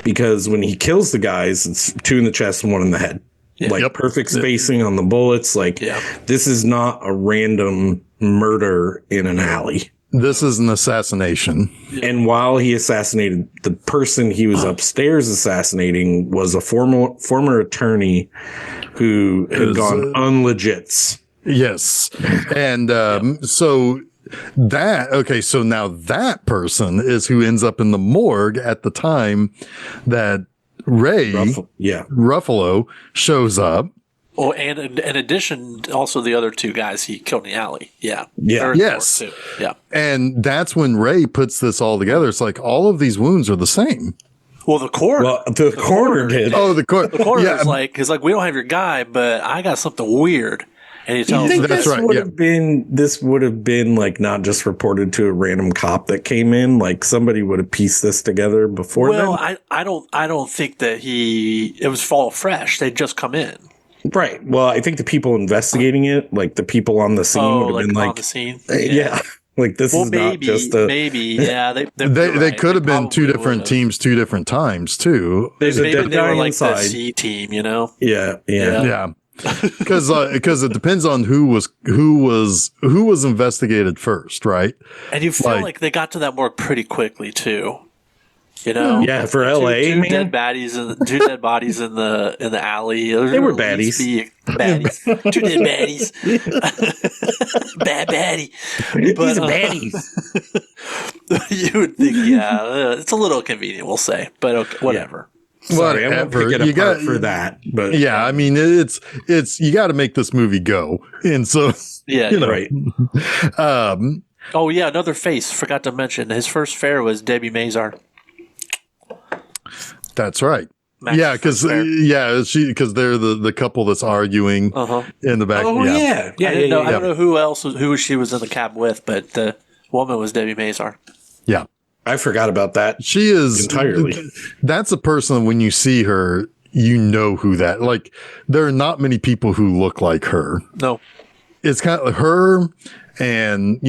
because when he kills the guys, it's 2 in the chest and 1 in the head. Yeah. Perfect spacing on the bullets. This is not a random murder in an alley. This is an assassination. And while he assassinated the person he was upstairs assassinating was a former attorney who had gone unlegits. Yes. And so now that person is who ends up in the morgue at the time that Ray Ruffalo shows up. Oh, and in addition, also the other 2 guys he killed in the alley. Yeah. Yeah. Yes. Yeah. And that's when Ray puts this all together. It's like all of these wounds are the same. Well, the coroner did. Oh, the coroner. The coroner's he's like, we don't have your guy, but I got something weird. And he tells him that's right. This would have been not just reported to a random cop that came in. Somebody would have pieced this together before. Well, I don't think that it was fall fresh. They'd just come in. Right. Well, I think the people investigating it, the people on the scene would have been on the scene. Yeah. This is not just a... Maybe, yeah. They could have been 2 different teams 2 different times, too. There's a dead guy inside. The C team, Yeah. Because it depends on who was investigated first, right? And you feel like they got to that morgue pretty quickly, too. Yeah, for LA, two man. Two dead bodies in the alley. They were baddies. 2 dead baddies. Bad baddie. These are baddies. You would think, it's a little convenient, we'll say, but okay, whatever. Sorry, I won't pick it apart for that. But yeah, I mean, it's you got to make this movie go, and so right. Oh yeah, another face. Forgot to mention his first fare was Debbie Mazar. That's right. Max's yeah, because they're the couple that's arguing in the back. Oh yeah. I don't know who she was in the cab with, but the woman was Debbie Mazar. Yeah, I forgot about that. She is entirely. That's a person when you see her, you know who that. There are not many people who look like her. No, it's kind of her, and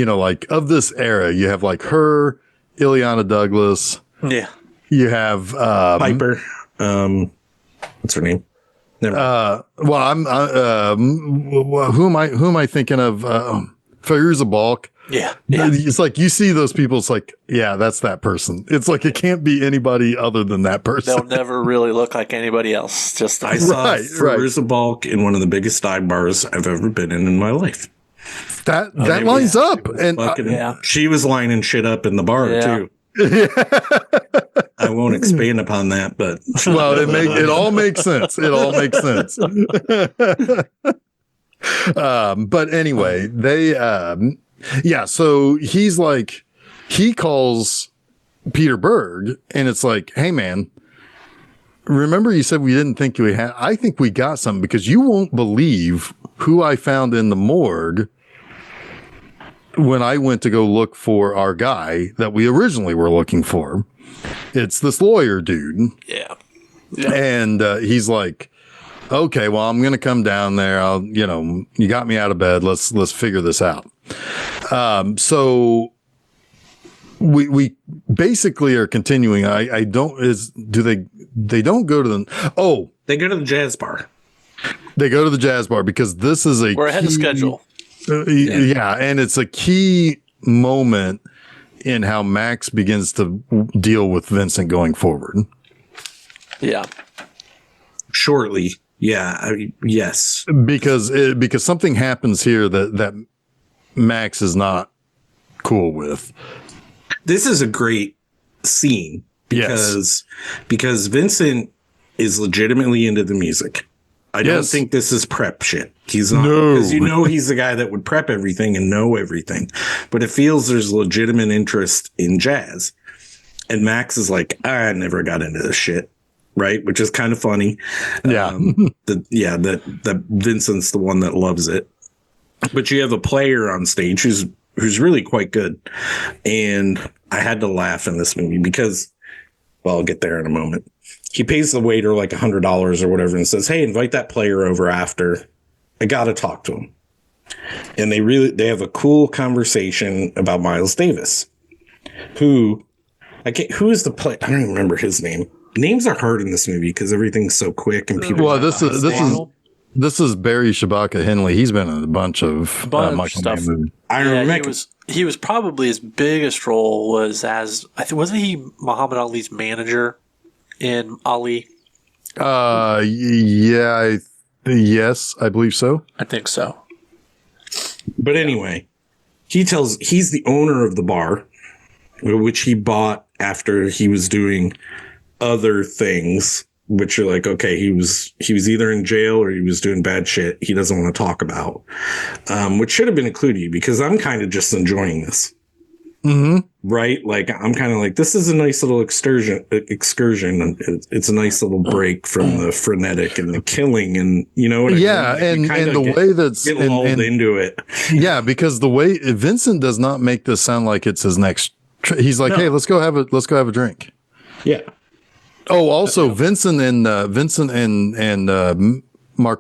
of this era, you have her, Ileana Douglas. Yeah. You have Piper. What's her name? Well, who am I thinking of? Fairuza Balk. Yeah. It's you see those people. It's that's that person. It's it can't be anybody other than that person. They'll never really look like anybody else. Just I saw Fairuza Balk in one of the biggest dive bars I've ever been in my life. That lines up, and she was lining shit up in the bar too. I won't expand upon that, but it all makes sense. It all makes sense. But anyway, they so he calls Peter Berg, and it's hey man, remember you said we didn't think we had. I think we got something, because you won't believe who I found in the morgue when I went to go look for our guy that we originally were looking for. It's this lawyer dude. Yeah. And he's okay, well, I'm going to come down there. I'll, you got me out of bed. Let's figure this out. So we basically are continuing. They don't go to they go to the jazz bar. They go to the jazz bar because this is we're ahead of schedule. Yeah, and it's a key moment in how Max begins to deal with Vincent going forward. Yeah. Shortly. Yeah. Yes. Because something happens here that Max is not cool with. This is a great scene because Vincent is legitimately into the music. I don't think this is prep shit. He's not, because he's the guy that would prep everything and know everything, but it feels there's legitimate interest in jazz. And Max is like, I never got into this shit. Right. Which is kind of funny. Yeah. That Vincent's the one that loves it. But you have a player on stage who's really quite good. And I had to laugh in this movie because, well, I'll get there in a moment. He pays the waiter like $100 or whatever and says, hey, invite that player over after. I got to talk to him. And they have a cool conversation about Miles Davis, who is the player? I don't even remember his name. Names are hard in this movie because everything's so quick and people. Well, this is Barry Shabaka Henley. He's been in a bunch of Michael stuff. Mann movies. I remember he was probably his biggest role was wasn't he Muhammad Ali's manager in Ali? Yes, I believe so. I think so. But anyway, he's the owner of the bar, which he bought after he was doing other things, which are like, okay, he was either in jail or he was doing bad shit he doesn't want to talk about, which should have been included because I'm kind of just enjoying this. Mm-hmm. Right? Like, I'm kind of like, this is a nice little excursion. It's a nice little break from the frenetic and the killing and, you know what I mean? Like, and the way that's get lulled into it. Yeah, because the way Vincent does not make this sound like it's his next. He's like, hey, let's go have a drink. Yeah. Oh, also Vincent and Mark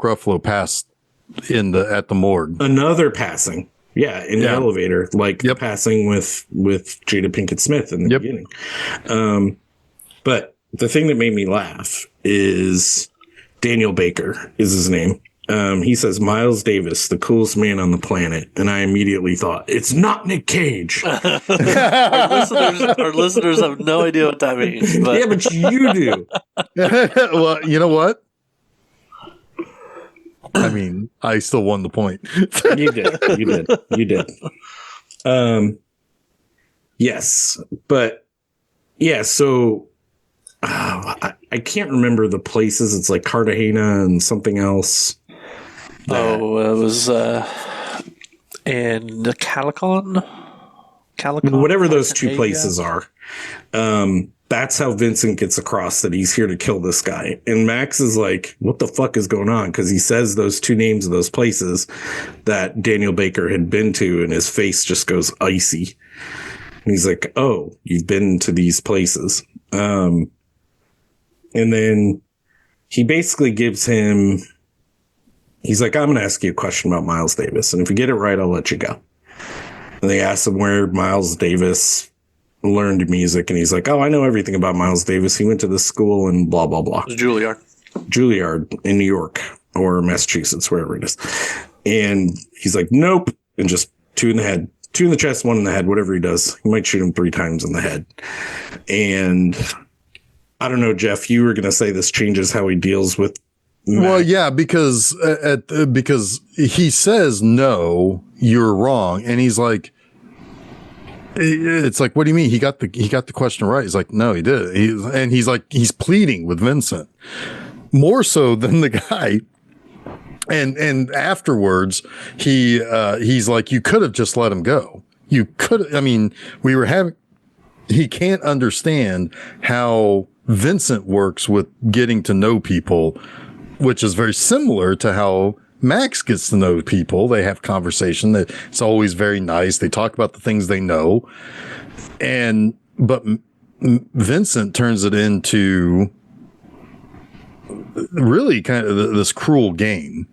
Ruffalo passed at the morgue. Another passing. Yeah, in the elevator, like passing with Jada Pinkett Smith in the beginning. But the thing that made me laugh is Daniel Baker is his name. He says, Miles Davis, the coolest man on the planet. And I immediately thought, it's not Nick Cage. Our listeners have no idea what that means. But. Yeah, but you do. Well, you know what? I mean, I still won the point. You did. Yes. But yeah, so I can't remember the places. It's like Cartagena and something else. It was in the Calicon, whatever those two places are. That's how Vincent gets across that he's here to kill this guy. And Max is like, what the fuck is going on? Because he says those two names of those places that Daniel Baker had been to, and his face just goes icy. And he's like, oh, you've been to these places. And then he basically gives him, he's like, I'm going to ask you a question about Miles Davis. And if you get it right, I'll let you go. And they ask him where Miles Davis learned music. And he's like, oh, I know everything about Miles Davis. He went to this school and blah, blah, blah. Juilliard in New York or Massachusetts, wherever it is. And he's like, nope. And just two in the head, two in the chest, one in the head, whatever he does. He might shoot him 3 times in the head. And I don't know, Jeff, you were going to say this changes how he deals with Max. Well, yeah, because he says, no, you're wrong. And he's like, it's like, what do you mean? He got the question right. He's like, no, he did. He's like, he's pleading with Vincent more so than the guy. And afterwards, he's like, you could have just let him go. You could. I mean, he can't understand how Vincent works with getting to know people, which is very similar to how Max gets to know people. They have conversation that it's always very nice. They talk about the things they know. But Vincent turns it into really kind of this cruel game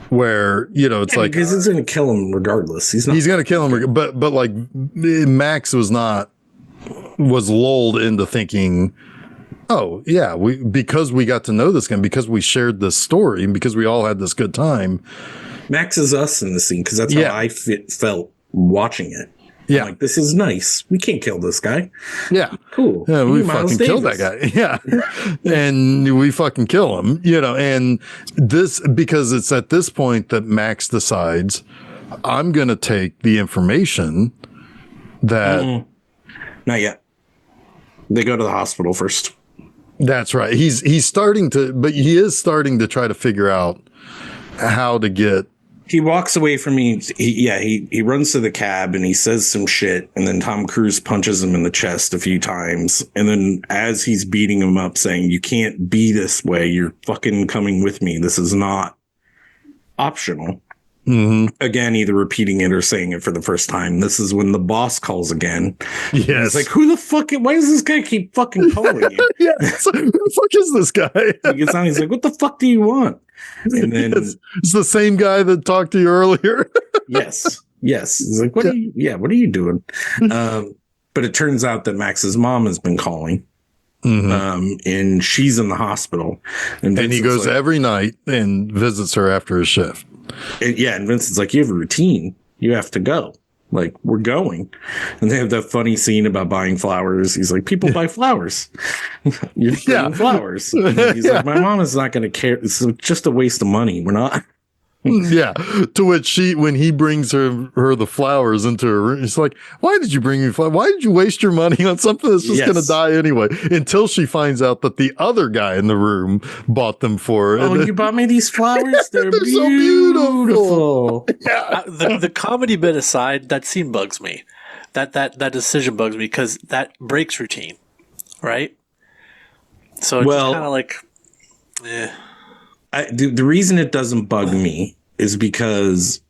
where, you know, it's like, because he's going to kill him regardless. He's going to kill him. But like Max was lulled into thinking, oh yeah, because we got to know this guy, because we shared this story, and because we all had this good time. Max is us in the scene because that's how I felt watching it. Yeah, I'm like, this is nice. We can't kill this guy. Yeah, cool. Yeah, we fucking kill that guy. Yeah, and we fucking kill him. You know, and this because it's at this point that Max decides, I'm going to take the information that Not yet. They go to the hospital first. That's right. He's starting to, but he is starting to try to figure out how to get. He walks away from me. He runs to the cab and he says some shit. And then Tom Cruise punches him in the chest a few times. And then as he's beating him up saying, you can't be this way. You're fucking coming with me. This is not optional. Mm-hmm. Again, either repeating it or saying it for the first time. This is when the boss calls again. Yes. It's like, who the fuck? Why does this guy keep fucking calling you? Yeah. Like, who the fuck is this guy? He gets on. He's like, what the fuck do you want? And then it's the same guy that talked to you earlier. Yes. He's like, what are you doing? But it turns out that Max's mom has been calling. And she's in the hospital. And he goes every night and visits her after his shift. And Vincent's like, you have a routine. You have to go. Like, we're going. And they have that funny scene about buying flowers. He's like, people buy flowers. You're buying flowers. And he's like, my mom is not going to care. It's just a waste of money. We're not. Yeah. To which when he brings her the flowers into her room, he's like, why did you bring me flowers? Why did you waste your money on something that's just going to die anyway? Until she finds out that the other guy in the room bought them for her. Oh, you bought me these flowers? They're so beautiful. Yeah. The comedy bit aside, that scene bugs me. That decision bugs me because that breaks routine, right? So it's kind of like, the reason it doesn't bug me is because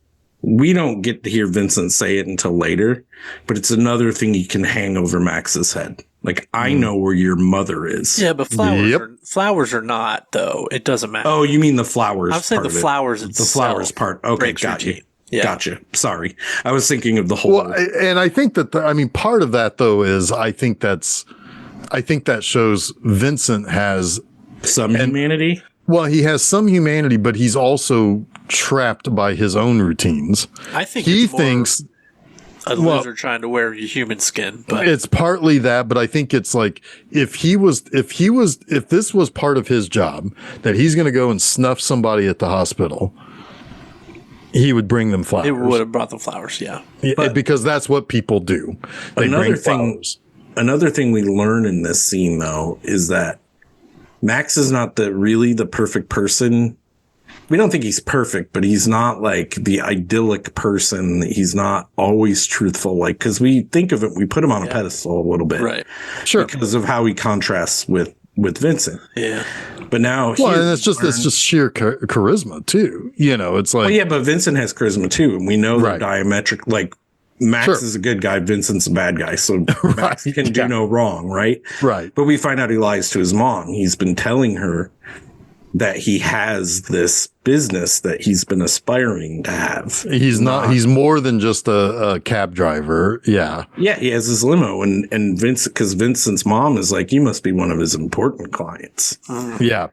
we don't get to hear Vincent say it until later, but it's another thing you can hang over Max's head. Like, I know where your mother is. Yeah, but flowers are not, though. It doesn't matter. Oh, you mean the flowers? I'm saying the flowers itself. The flowers part. Okay, gotcha. Yeah. Gotcha. Sorry. I was thinking of the whole. Well, and I think that, part of that, though, is I think that shows Vincent has some humanity. Well, he has some humanity, but he's also trapped by his own routines. I think he thinks a loser trying to wear human skin, but it's partly that, but I think it's like if this was part of his job, that he's going to go and snuff somebody at the hospital, he would bring them flowers. It would have brought them flowers, yeah. Because that's what people do. They bring flowers. Another thing we learn in this scene, though, is that Max is not really the perfect person. We don't think he's perfect, but he's not like the idyllic person. He's not always truthful. Like, cause we think of it, we put him on a pedestal a little bit. Right. Sure. Because of how he contrasts with Vincent. Yeah. But now, and it's just sheer charisma too. It's like, but Vincent has charisma too. And we know they're diametric, like, Max is a good guy. Vincent's a bad guy. So Max can do no wrong, right? Right. But we find out he lies to his mom. He's been telling her that he has this business that he's been aspiring to have. He's more than just a cab driver. Yeah. Yeah, he has his limo. And Vincent, because Vincent's mom is like, you must be one of his important clients. Yeah.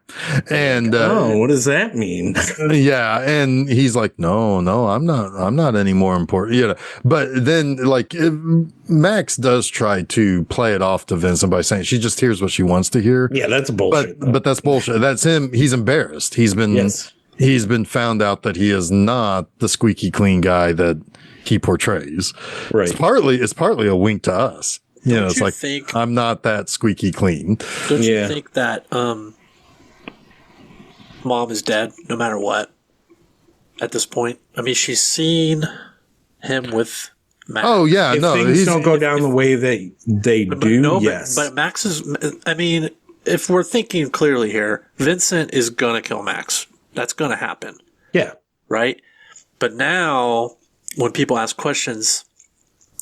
And what does that mean? Yeah. And he's like, no, I'm not any more important. But then Max does try to play it off to Vincent by saying she just hears what she wants to hear. Yeah, that's bullshit. But that's bullshit. That's him. He's embarrassed. He's been found out that he is not the squeaky clean guy that he portrays. Right. It's partly a wink to us. It's like, I'm not that squeaky clean. Don't you think that mom is dead no matter what at this point? I mean, she's seen him with Max. Oh, yeah. If things don't go down the way they do, yes. But Max is, I mean, if we're thinking clearly here, Vincent is going to kill Max. That's going to happen. Yeah. Right? But now, when people ask questions,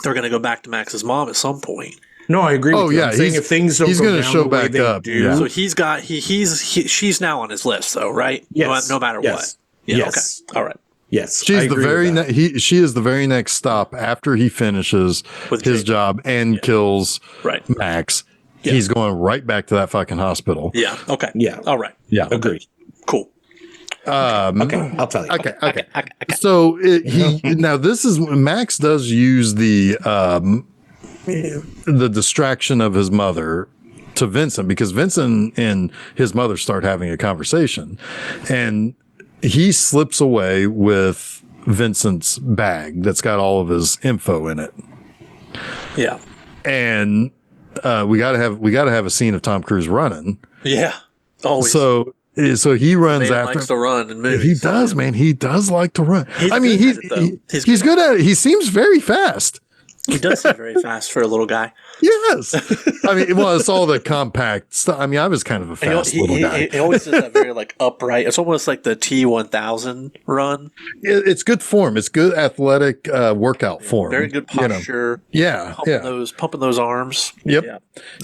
they're going to go back to Max's mom at some point. No, I agree with you. I'm saying if things don't go down the way they do. So she's now on his list, though, right? Yes. No matter what. Yeah, yes. Okay. All right. Yes. She's she is the very next stop after he finishes his job and kills Max. Yeah. He's going right back to that fucking hospital. Yeah. Okay. Yeah. All right. Yeah. Agreed. Cool. Okay. I'll tell you. Okay. So now this is Max does use the distraction of his mother to Vincent, because Vincent and his mother start having a conversation, and he slips away with Vincent's bag that's got all of his info in it. Yeah. And we gotta have a scene of Tom Cruise running. Yeah. Always. So he runs Man after. likes to run in movies. He does, man. He does like to run. He's he's good at it. He seems very fast. He does seem very fast for a little guy. Yes. I mean, well, it's all the compact stuff. I mean, I was kind of a fast little guy. He always does that very like upright. It's almost like the T1000 run. It's good form. It's good athletic workout form. Very good posture. Yeah. Pumping those arms. Yep. Yeah.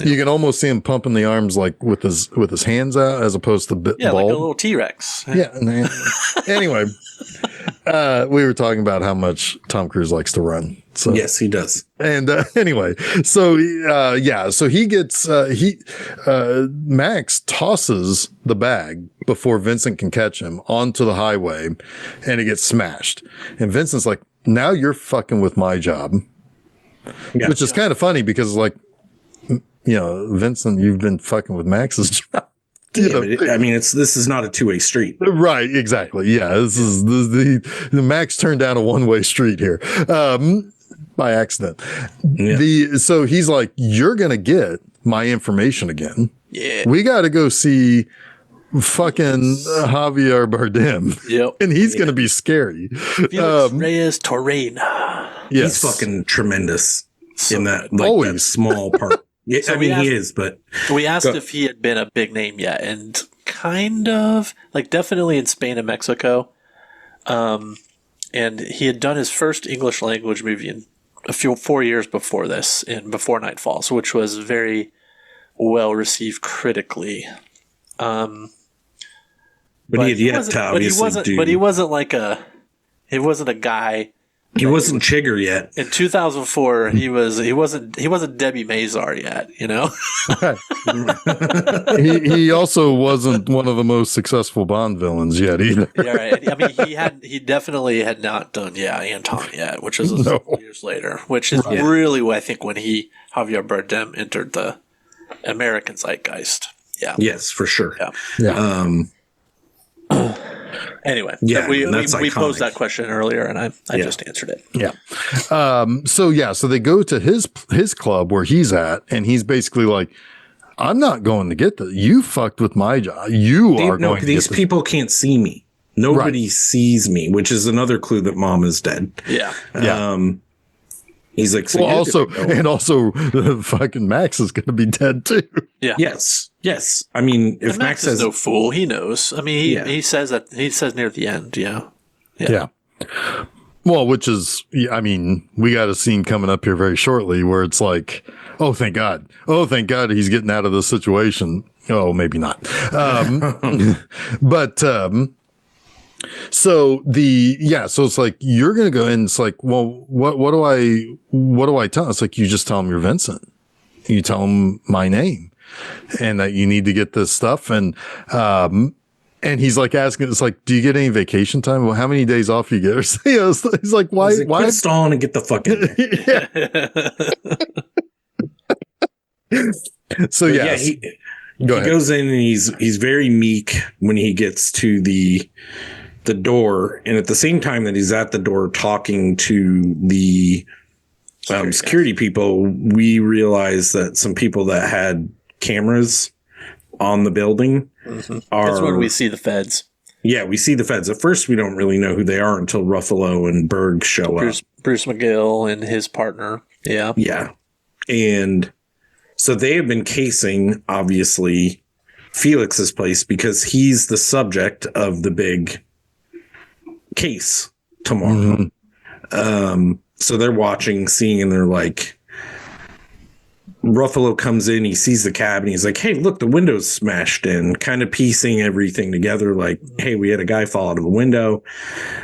You can almost see him pumping the arms like with his hands out as opposed to like a little T-Rex. Yeah. Anyway, we were talking about how much Tom Cruise likes to run. So yes, he does. And anyway, so he gets Max tosses the bag before Vincent can catch him onto the highway, and it gets smashed. And Vincent's like, "Now you're fucking with my job," which is kind of funny because like, Vincent, you've been fucking with Max's job. This is not a two-way street. Right, exactly. Yeah, this is the Max turned down a one-way street here. By accident. Yeah. So he's like, "You're going to get my information again. Yeah. We got to go see fucking Javier Bardem." Yep. And he's going to be scary. Felix Reyes Torrein. Yes. He's fucking tremendous in that, like, that small part. Yeah, so he is, but we asked if he had been a big name yet, and kind of, like, definitely in Spain and Mexico. And he had done his first English language movie in 4 years before this, in Before Night Falls, which was very well received critically. But he wasn't a guy. He wasn't Chigger yet. In 2004, he wasn't Debbie Mazar yet, he also wasn't one of the most successful Bond villains yet either. Yeah, right. I mean, he definitely had not done Anton yet, which is years later. Which is really I think when Javier Bardem entered the American zeitgeist. Yeah. Yes, for sure. Yeah. Anyway, we posed that question earlier, and I just answered it. Yeah. So they go to his club where he's at, and he's basically like, "I'm not going to get this. You fucked with my job. These people can't see me. Nobody sees me," which is another clue that Mom is dead. Yeah. He's like, also fucking Max is going to be dead too. Yeah. Yes. I mean, if Max is no fool, he knows. I mean, he says near the end. Yeah. Well, which is, I mean, we got a scene coming up here very shortly where it's like, oh, thank God he's getting out of this situation. Oh, maybe not. So it's like, you're going to go in. It's like, well, what do I tell? It's like, you just tell him you're Vincent. You tell him my name and that you need to get this stuff. And he's like asking, it's like, do you get any vacation time? Well, how many days off you get? He's like, why? Quit stalling and get the fuck in. So he goes in and he's very meek when he gets to the door, and at the same time that he's at the door talking to the security people, we realize that some people that had cameras on the building that's when we see the feds. Yeah, we see the feds. At first, we don't really know who they are until Ruffalo and Berg show up. Bruce McGill and his partner. Yeah. Yeah. And so they have been casing, obviously, Felix's place because he's the subject of the big case tomorrow. Mm-hmm. So they're watching, seeing, and they're like, Ruffalo comes in, he sees the cab, and he's like, hey, look, the window's smashed in, kind of piecing everything together. Like, hey, we had a guy fall out of a window.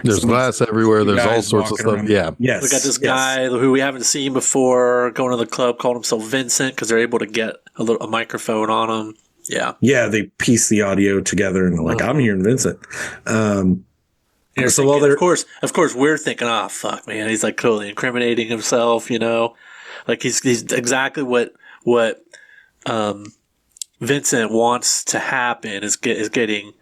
There's glass everywhere. There's all sorts of stuff. Around. Yeah. Yes. We got this guy who we haven't seen before going to the club, called himself Vincent because they're able to get a microphone on him. Yeah. Yeah, they piece the audio together and they're like, I'm hearing Vincent. So of course, we're thinking, oh, fuck, man. He's like totally incriminating himself, Like he's exactly what Vincent wants to happen is getting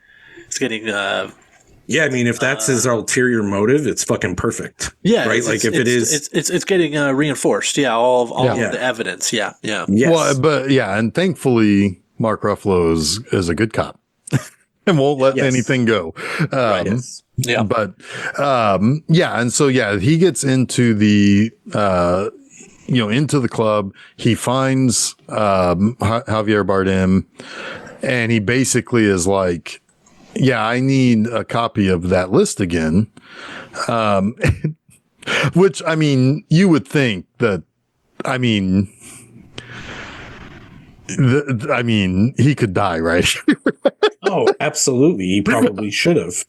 Yeah, I mean, if that's his ulterior motive, it's fucking perfect. Yeah, right. Like if it is, it's getting reinforced. Yeah, all of the evidence. Yeah. yes. Well, but yeah, and thankfully, Mark Ruffalo is a good cop and won't let anything go. Right. Yeah. But yeah, and so yeah, he gets into the into the club. He finds Javier Bardem, and he basically is like, yeah, I need a copy of that list again. Which, I mean, you would think that, I mean, he could die, right? Oh, absolutely. He probably should have.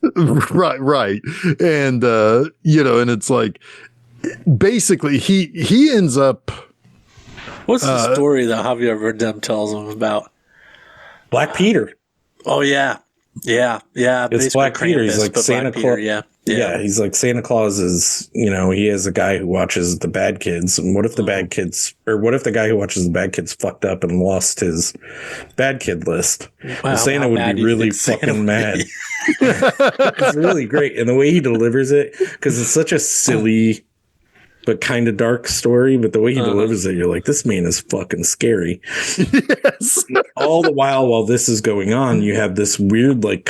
Right. And, and it's like, basically, he ends up. What's the story that Javier Bardem tells him about? Black Peter. Oh, yeah. Yeah. It's Black Peter. He's like Santa Claus. Yeah. He's like Santa Claus is, he has a guy who watches the bad kids. And what if the bad kids, or what if the guy who watches the bad kids fucked up and lost his bad kid list? Wow, Santa would be really fucking mad. It's really great. And the way he delivers it, because it's such a silly but kind of dark story, but the way he delivers it, you're like, this man is fucking scary. Yes. All the while this is going on, you have this weird, like,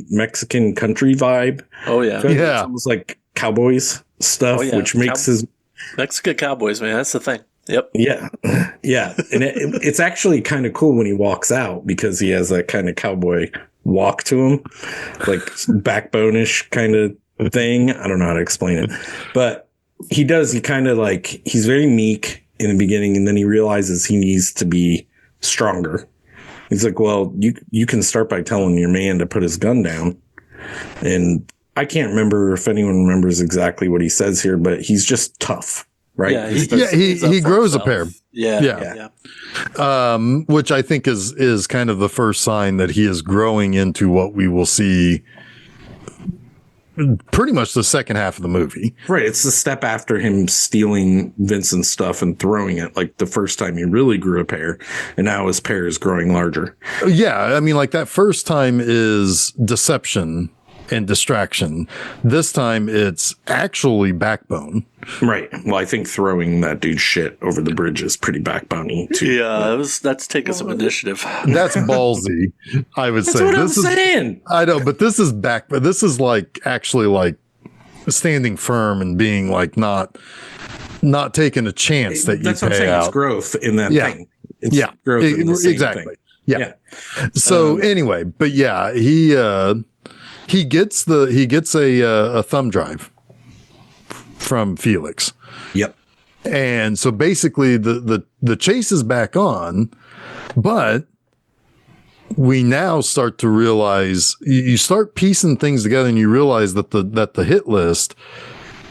Mexican country vibe. Oh, yeah. It's almost like cowboys stuff, which makes his Mexican cowboys, man. That's the thing. Yep. Yeah. Yeah. And it's actually kind of cool when he walks out, because he has that kind of cowboy walk to him, like backbone-ish kind of thing. I don't know how to explain it, but he kind of like, he's very meek in the beginning, and then he realizes he needs to be stronger. He's like, well, you can start by telling your man to put his gun down. And I can't remember if anyone remembers exactly what he says here, but he's just tough, right? Yeah, he grows a pair. Yeah. Which I think is kind of the first sign that he is growing into what we will see pretty much the second half of the movie. Right. It's the step after him stealing Vincent's stuff and throwing it, like the first time he really grew a pair, and now his pair is growing larger. Yeah. I mean, like, that first time is deception and distraction. This time it's actually backbone. Right. Well, I think throwing that dude's shit over the bridge is pretty backbone-y too. Yeah, that's taking some initiative. That's ballsy, I would say. That's what I'm saying. I know, but this is like actually like standing firm and being like not taking a chance that that's you what I'm pay saying. out. It's growth in that thing. It's growth in the exactly. thing. Yeah. So anyway, but yeah, he gets a thumb drive from Felix. Yep. And so basically the chase is back on, but we now start to realize, you start piecing things together, and you realize that the hit list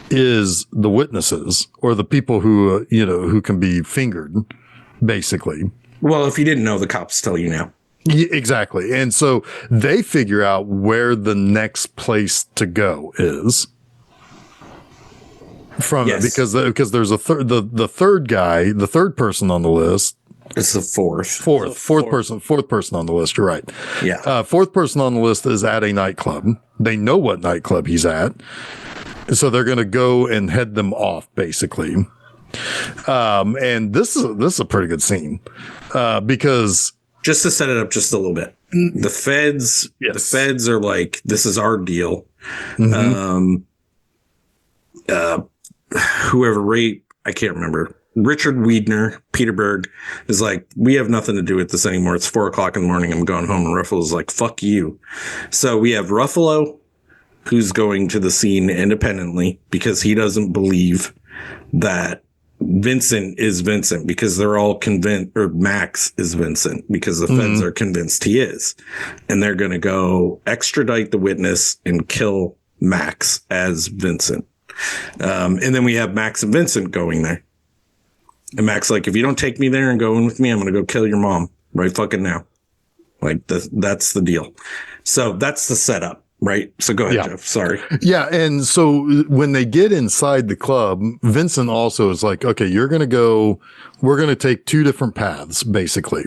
is the witnesses, or the people who who can be fingered, basically. Well, if you didn't know, the cops tell you now. Yeah, exactly. And so they figure out where the next place to go is from it, because there's the third guy, the third person on the list. It's the fourth person on the list. You're right. Yeah. Fourth person on the list is at a nightclub. They know what nightclub he's at, so they're going to go and head them off, basically. And this is a pretty good scene, because, just to set it up just a little bit, the feds are like, this is our deal. Mm-hmm. Whoever I can't remember. Richard Wiedner, Peterberg, is like, we have nothing to do with this anymore. It's 4:00 in the morning. I'm going home. And Ruffalo's like, fuck you. So we have Ruffalo, who's going to the scene independently because he doesn't believe that Vincent is Vincent, because they're all convinced, or Max is Vincent because the feds are convinced he is. And they're going to go extradite the witness and kill Max as Vincent. And then we have Max and Vincent going there. And Max like, if you don't take me there and go in with me, I'm going to go kill your mom right fucking now. Like, that's the deal. So that's the setup. Right. So go ahead, Jeff. Sorry. Yeah. And so when they get inside the club, Vincent also is like, okay, we're going to take two different paths, basically.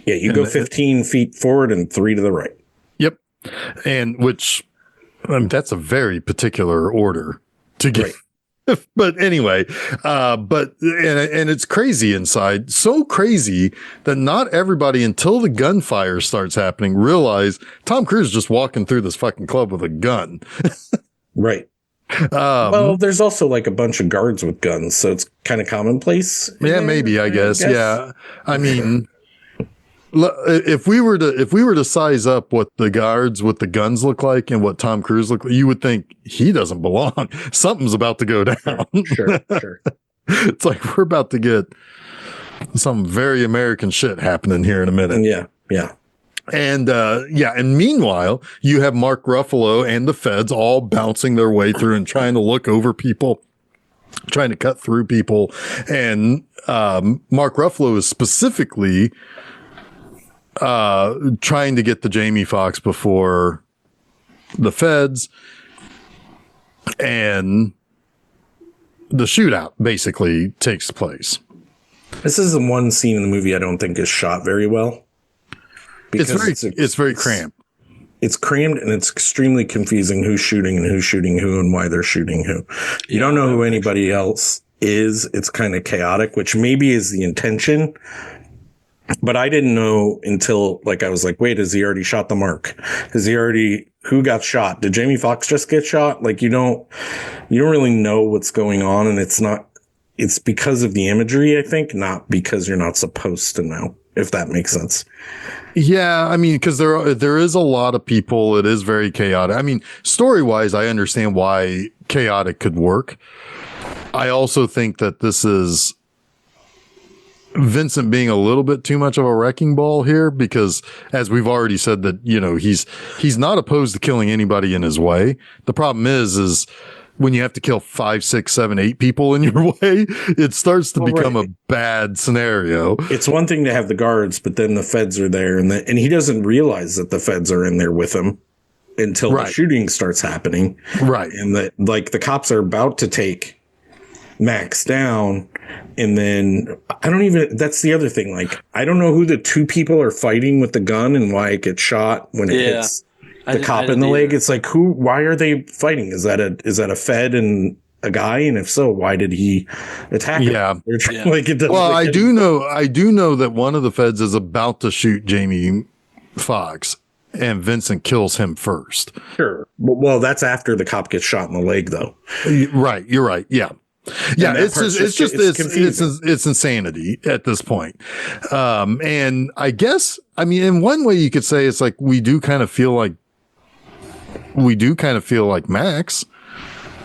Yeah. You go 15 feet forward and 3 to the right. Yep. And which That's a very particular order to get. Right. But anyway, and it's crazy inside, so crazy that not everybody, until the gunfire starts happening, realize Tom Cruise is just walking through this fucking club with a gun. Right. Well, there's also like a bunch of guards with guns, so it's kind of commonplace. Yeah, maybe, I guess. Yeah. I mean, if we were to size up what the guards with the guns look like and what Tom Cruise look like, you would think he doesn't belong. Something's about to go down. Sure. It's like we're about to get some very American shit happening here in a minute. Yeah. And and meanwhile, you have Mark Ruffalo and the feds all bouncing their way through and trying to look over people, trying to cut through people. And Mark Ruffalo is specifically trying to get the Jamie Foxx before the feds, and the shootout basically takes place. This is the one scene in the movie I don't think is shot very well. It's very cramped. It's crammed, and it's extremely confusing who's shooting who and why they're shooting who. You don't know who anybody else is. It's kind of chaotic, which maybe is the intention. But I didn't know until I was like, wait, has he already shot the mark? Who got shot? Did Jamie Foxx just get shot? You don't really know what's going on. And it's because of the imagery, I think, not because you're not supposed to know, if that makes sense. Yeah. I mean, cause there is a lot of people. It is very chaotic. I mean, story wise, I understand why chaotic could work. I also think that this is Vincent being a little bit too much of a wrecking ball here, because as we've already said that, he's not opposed to killing anybody in his way. The problem is when you have to kill 5, 6, 7, 8 people in your way, it starts to become a bad scenario. It's one thing to have the guards, but then the feds are there, and he doesn't realize that the feds are in there with him until the shooting starts happening. Right. And the cops are about to take Max down. And then that's the other thing. I don't know who the two people are fighting with the gun and why it gets shot when it hits the cop in the leg. It's why are they fighting? Is that a fed and a guy? And if so, why did he attack him? I do know that one of the feds is about to shoot Jamie Foxx, and Vincent kills him first. Sure. Well, that's after the cop gets shot in the leg, though. Right. You're right. Yeah. Yeah, it's insanity at this point. And I guess, I mean, in one way you could say it's we do kind of feel like Max,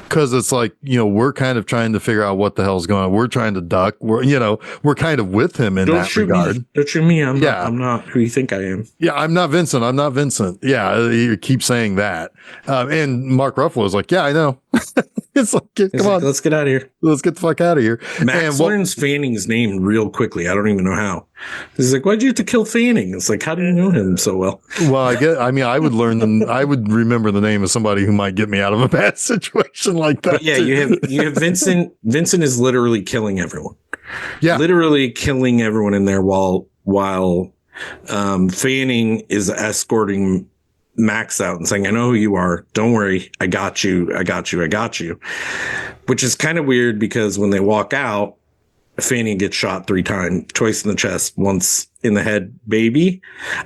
because it's we're kind of trying to figure out what the hell's going on. We're trying to duck. We're kind of with him in that regard. Don't shoot me. I'm not who you think I am. Yeah, I'm not Vincent. Yeah, you keep saying that. And Mark Ruffalo is yeah, I know. It's come on, let's get out of here. Let's get the fuck out of here. Max learns Fanning's name real quickly. I don't even know how. He's why'd you have to kill Fanning? It's how do you know him so well? Well, I would remember the name of somebody who might get me out of a bad situation like that. But yeah, you have Vincent. Vincent is literally killing everyone. Yeah, literally killing everyone in there while Fanning is escorting Max out and saying, I know who you are. Don't worry. I got you. Which is kind of weird because when they walk out, Fanning gets shot 3 times, twice in the chest, once in the head, baby.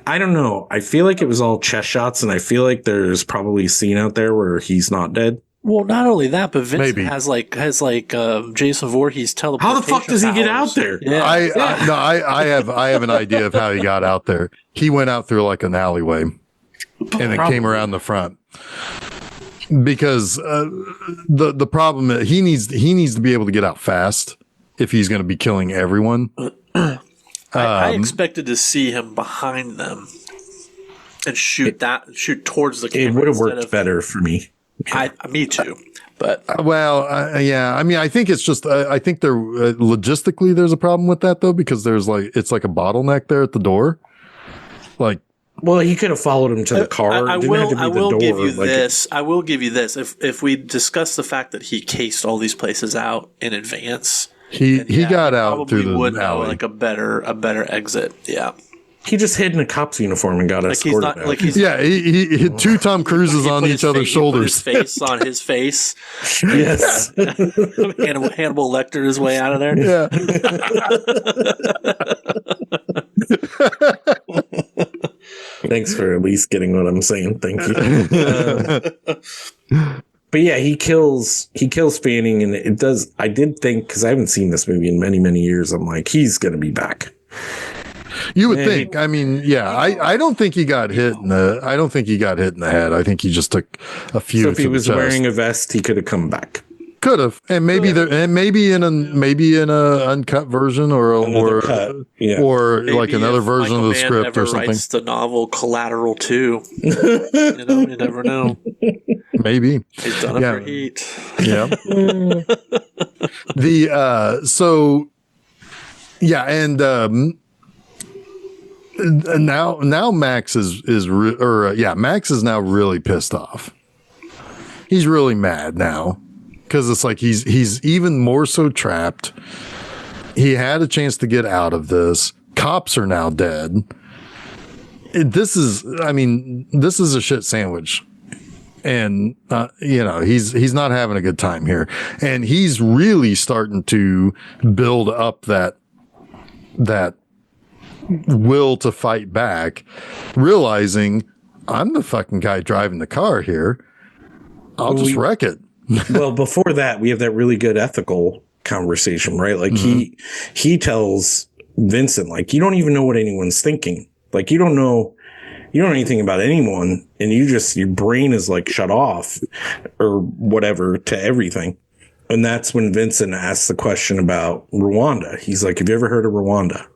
I don't know. I feel like it was all chest shots, and I feel like there's probably a scene out there where he's not dead. Well, not only that, but Vincent has Jason Voorhees teleportation. How the fuck does he get out there? Yeah. I have an idea of how he got out there. He went out through an alleyway. And it came around the front, because the problem is he needs to be able to get out fast if he's going to be killing everyone. I expected to see him behind them and shoot towards the camera. It would have worked better for me. Me too. But yeah. I mean, I think it's just I think there logistically there's a problem with that though, because there's it's like a bottleneck there at the door, Well, he could have followed him to the car. I will give you this. I will give you this. If we discuss the fact that he cased all these places out in advance, he got out through the alley. A better exit. Yeah. He just hid in a cop's uniform and got escorted out. He two Tom Cruises on each other's shoulders. He put his face on his face. Yes. Hannibal Lecter his way out of there. Yeah. Thanks for at least getting what I'm saying. Thank you. But yeah, he kills Fanning, and it does. I did think, because I haven't seen this movie in many, many years, I'm like, he's gonna be back. You would think. I mean, yeah, I don't think he got hit in the. I don't think he got hit in the head. I think he just took a few. So if he was wearing a vest, he could have come back. Could have, and maybe maybe in a uncut version or like another version of the script or something. Writes the novel Collateral 2. You never know. Maybe He's done it for Heat. Yeah. And now Max Max is now really pissed off. He's really mad now. Because it's like he's even more so trapped. He had a chance to get out of this. Cops are now dead. This is a shit sandwich, and he's not having a good time here. And he's really starting to build up that will to fight back, realizing I'm the fucking guy driving the car here. I'll just wreck it. Well, before that, we have that really good ethical conversation, right? Like he tells Vincent, like, you don't even know what anyone's thinking. Like, you don't know anything about anyone, and your brain is like shut off or whatever to everything. And that's when Vincent asks the question about Rwanda. He's like, have you ever heard of Rwanda?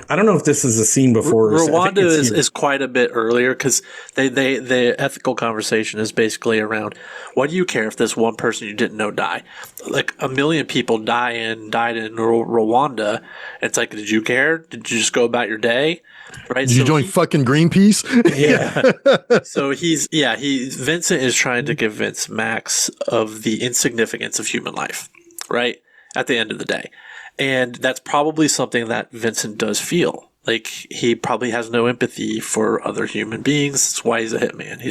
I don't know if this is a scene before. Rwanda is quite a bit earlier, because the ethical conversation is basically around, what do you care if this one person you didn't know die? Like 1 million people died in Rwanda. It's like, did you care? Did you just go about your day? Right? Did you join fucking Greenpeace? Yeah. So Vincent is trying to convince Max of the insignificance of human life, right? At the end of the day. And that's probably something that Vincent does feel. Like, he probably has no empathy for other human beings. That's why he's a hitman.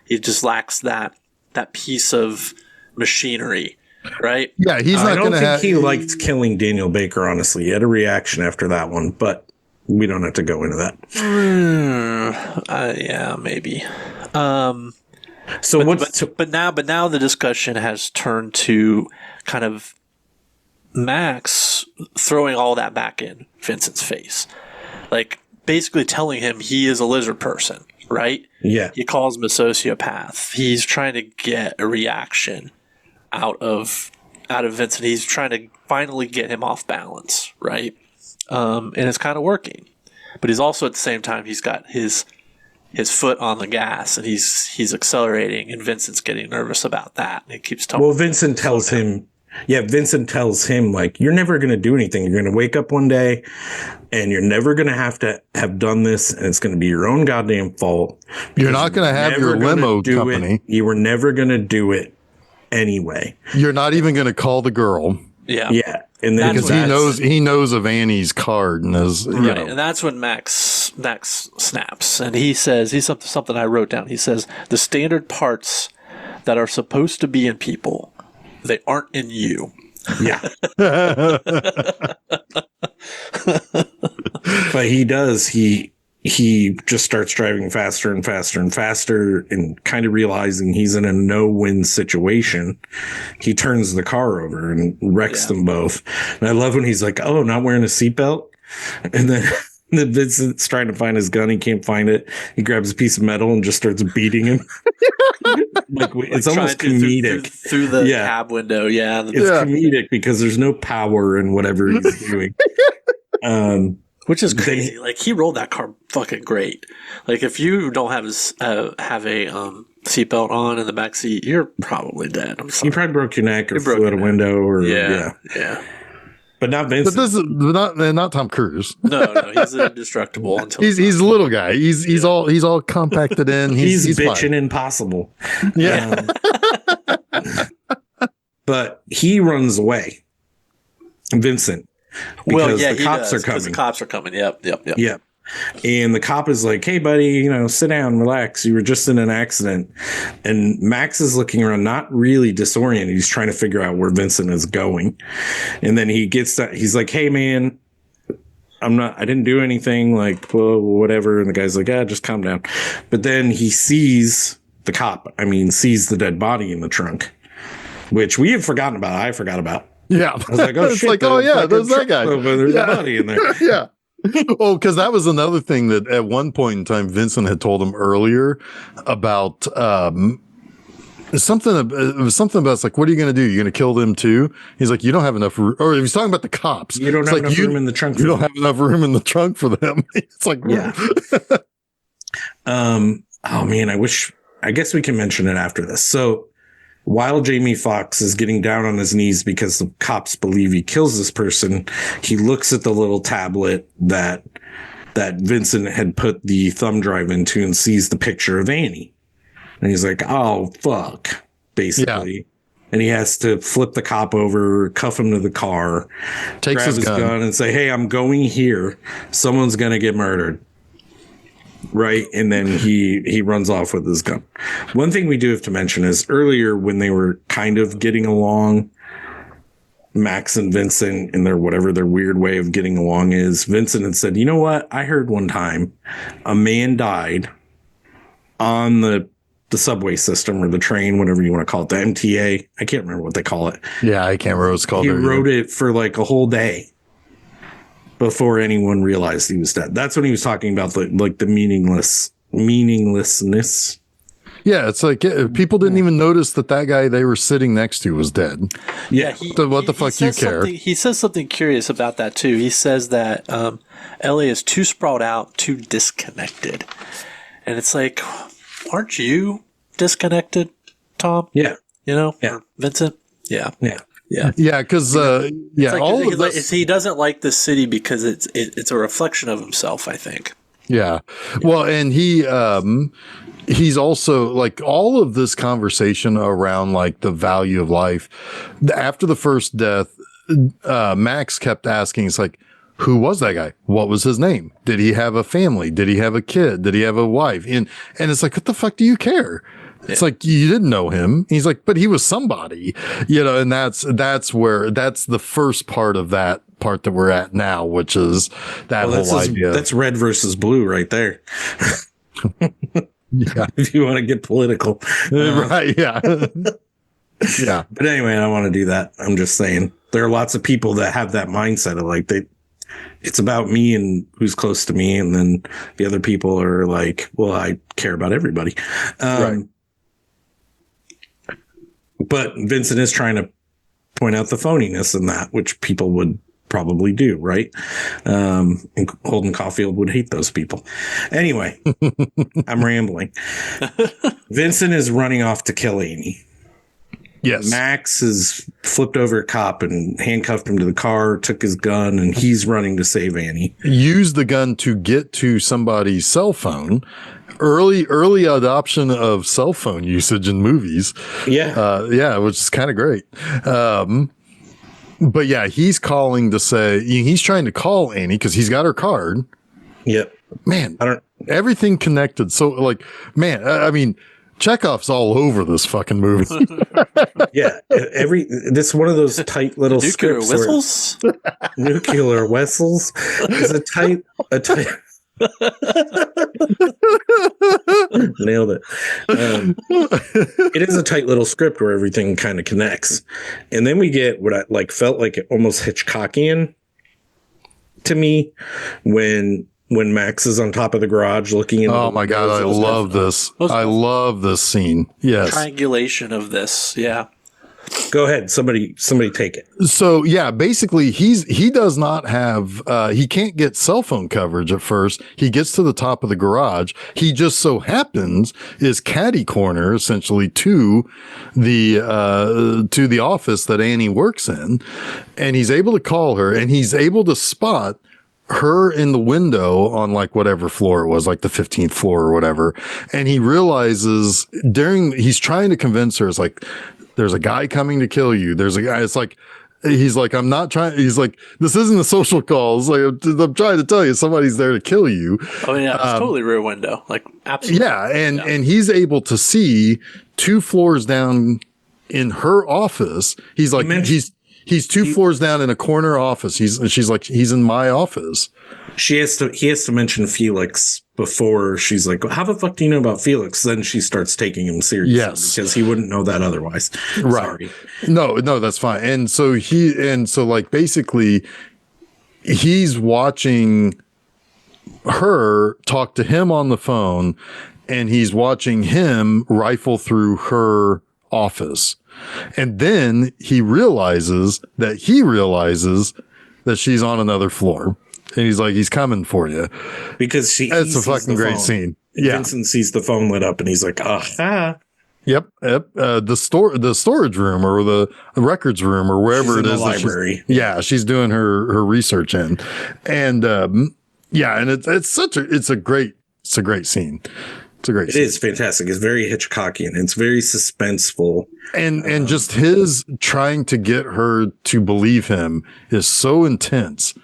He just lacks that piece of machinery, right? Yeah, he's not going to have... he liked killing Daniel Baker, honestly. He had a reaction after that one, but we don't have to go into that. Yeah, maybe. But now the discussion has turned to kind of Max throwing all that back in Vincent's face, like basically telling him he is a lizard person, right? Yeah. He calls him a sociopath. He's trying to get a reaction out of Vincent. He's trying to finally get him off balance, right? And it's kind of working, but he's also at the same time, he's got his foot on the gas, and he's accelerating, and Vincent's getting nervous about that. And he keeps telling. Well, Vincent tells him. Yeah, Vincent tells him, like, you're never going to do anything. You're going to wake up one day and you're never going to have done this, and it's going to be your own goddamn fault. You're not going to have your limo company. You were never going to do it anyway. You're not even going to call the girl. Yeah. Yeah. And then because he knows of Annie's card, and and that's when Max snaps, and he says, something I wrote down. He says, the standard parts that are supposed to be in people, they aren't in you. Yeah. But he does. He just starts driving faster and faster and faster, and kind of realizing he's in a no-win situation. He turns the car over and wrecks them both. And I love when he's like, oh, not wearing a seatbelt. And then Vincent's trying to find his gun. He can't find it. He grabs a piece of metal and just starts beating him. It's almost comedic through the cab window. Yeah, it's comedic because there's no power in whatever he's doing. Which is crazy. Like, he rolled that car fucking great. Like, if you don't have a seatbelt on in the back seat, you're probably dead. I'm sorry. You probably broke your neck or flew out a window or yeah. But not Vincent. But this is not Tom Cruise. No, he's indestructible. He's a little guy. He's all compacted in. He's bitching impossible. Yeah. But he runs away, Vincent. Because the cops are coming. Because the cops are coming. Yep. Yeah. And the cop is like, hey, buddy, sit down, relax. You were just in an accident. And Max is looking around, not really disoriented. He's trying to figure out where Vincent is going. And then he gets that. He's like, hey, man, I didn't do anything, like, well, whatever. And the guy's like, just calm down. But then he sees sees the dead body in the trunk, which we had forgotten about. I forgot about. Yeah. I was like, oh, it's shit. like, oh, yeah, there's that guy. There's a body in there. Yeah. Oh, because that was another thing that at one point in time, Vincent had told him earlier about something. It was something about, it's like, what are you going to do? You're going to kill them too? He's like, you don't have enough room. Or he was talking about the cops. You don't have enough room in the trunk. You don't have enough room in the trunk for them. It's like, yeah. Oh, man, I guess we can mention it after this. So while Jamie Foxx is getting down on his knees because the cops believe he kills this person, he looks at the little tablet that Vincent had put the thumb drive into and sees the picture of Annie. And he's like, oh, fuck, basically. Yeah. And he has to flip the cop over, cuff him to the car, grab his gun and say, hey, I'm going here. Someone's going to get murdered. Right. And then he runs off with his gun. One thing we do have to mention is earlier when they were kind of getting along, Max and Vincent in their weird way of getting along is, Vincent had said, you know what? I heard one time a man died on the subway system or the train, whatever you want to call it, the MTA. I can't remember what they call it. Yeah, I can't remember what it's called. He rode it for like a whole day before anyone realized he was dead. That's when he was talking about the meaninglessness. Yeah, it's like people didn't even notice that guy they were sitting next to was dead. Yeah, so what the fuck you care? He says something curious about that too. He says that LA is too sprawled out, too disconnected, and it's like, aren't you disconnected, Tom? Yeah, yeah, or Vincent. Yeah, yeah. Yeah, yeah, because he doesn't like the city because it's a reflection of himself, I think. Yeah. Well, and he's also like all of this conversation around like the value of life. After the first death, Max kept asking, it's like, who was that guy? What was his name? Did he have a family? Did he have a kid? Did he have a wife? And it's like, what the fuck do you care? It's like, you didn't know him. He's like, but he was somebody, and that's the first part of that part that we're at now, which is that whole idea. That's red versus blue right there. Yeah. If you want to get political. Right. Yeah. Yeah. But anyway, I don't want to do that. I'm just saying there are lots of people that have that mindset of like, it's about me and who's close to me. And then the other people are like, well, I care about everybody. Right. But Vincent is trying to point out the phoniness in that, which people would probably do, right? And Holden Caulfield would hate those people. Anyway, I'm rambling. Vincent is running off to kill Amy. Yes. Max has flipped over a cop and handcuffed him to the car, took his gun, and he's running to save Annie. Use the gun to get to somebody's cell phone. Early adoption of cell phone usage in movies. Yeah. Which is kind of great. But yeah, he's calling to say, he's trying to call Annie because he's got her card. Yep. Man, everything connected. So like, man, I mean, Chekhov's all over this fucking movie. Yeah. This one of those tight little nuclear whistles. Nuclear whistles is a tight. Nailed it. It is a tight little script where everything kind of connects, and then we get what I felt like it almost Hitchcockian to me when Max is on top of the garage looking in. Oh my god, I love this. I love this scene. Yes, triangulation of this. Yeah. Go ahead. Somebody take it. So yeah, basically he does not have, he can't get cell phone coverage at first. He gets to the top of the garage. He just so happens is catty corner essentially to the office that Annie works in. And he's able to call her and he's able to spot her in the window on like whatever floor it was, like the 15th floor or whatever. And he realizes he's trying to convince her, it's like, there's a guy coming to kill you. There's a guy. It's like, he's like, I'm not trying. He's like, this isn't a social call. It's like, I'm trying to tell you, somebody's there to kill you. Oh yeah, it's totally Rear Window. Like absolutely. Yeah, and he's able to see 2 floors down in her office. He's like, he's 2 floors down in a corner office. She's like, he's in my office. He has to mention Felix before she's like, how the fuck do you know about Felix? Then she starts taking him seriously. Yes. Because he wouldn't know that otherwise. Right. Sorry. No, that's fine. And so like basically he's watching her talk to him on the phone, and he's watching him rifle through her office. And then he realizes that she's on another floor. And he's like, he's coming for you. Because it's a fucking great scene. Yeah. Vincent sees the phone lit up and he's like, ah. Yep. The storage room or the records room or wherever it is. The library. She's doing her research in. And, and it's a great scene. It is fantastic. It's very Hitchcockian. It's very suspenseful. And just his trying to get her to believe him is so intense.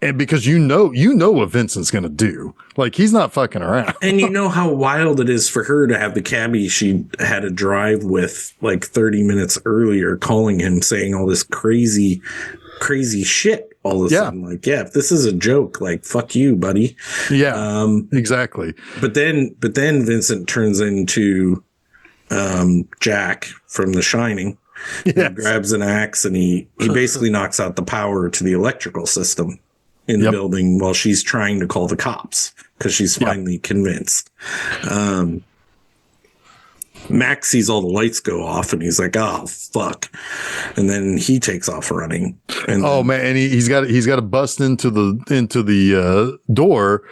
And because you know what Vincent's going to do. Like, he's not fucking around. And you know how wild it is for her to have the cabbie she had a drive with like 30 minutes earlier calling him saying all this crazy shit all of a sudden. Like, yeah, if this is a joke, like, fuck you, buddy. Yeah, exactly. But then Vincent turns into Jack from The Shining. Yes. He grabs an axe and he basically knocks out the power to the electrical system in the building while she's trying to call the cops because she's finally convinced. Max sees all the lights go off and he's like, oh, fuck. And then he takes off running. And and he's got to bust into the door.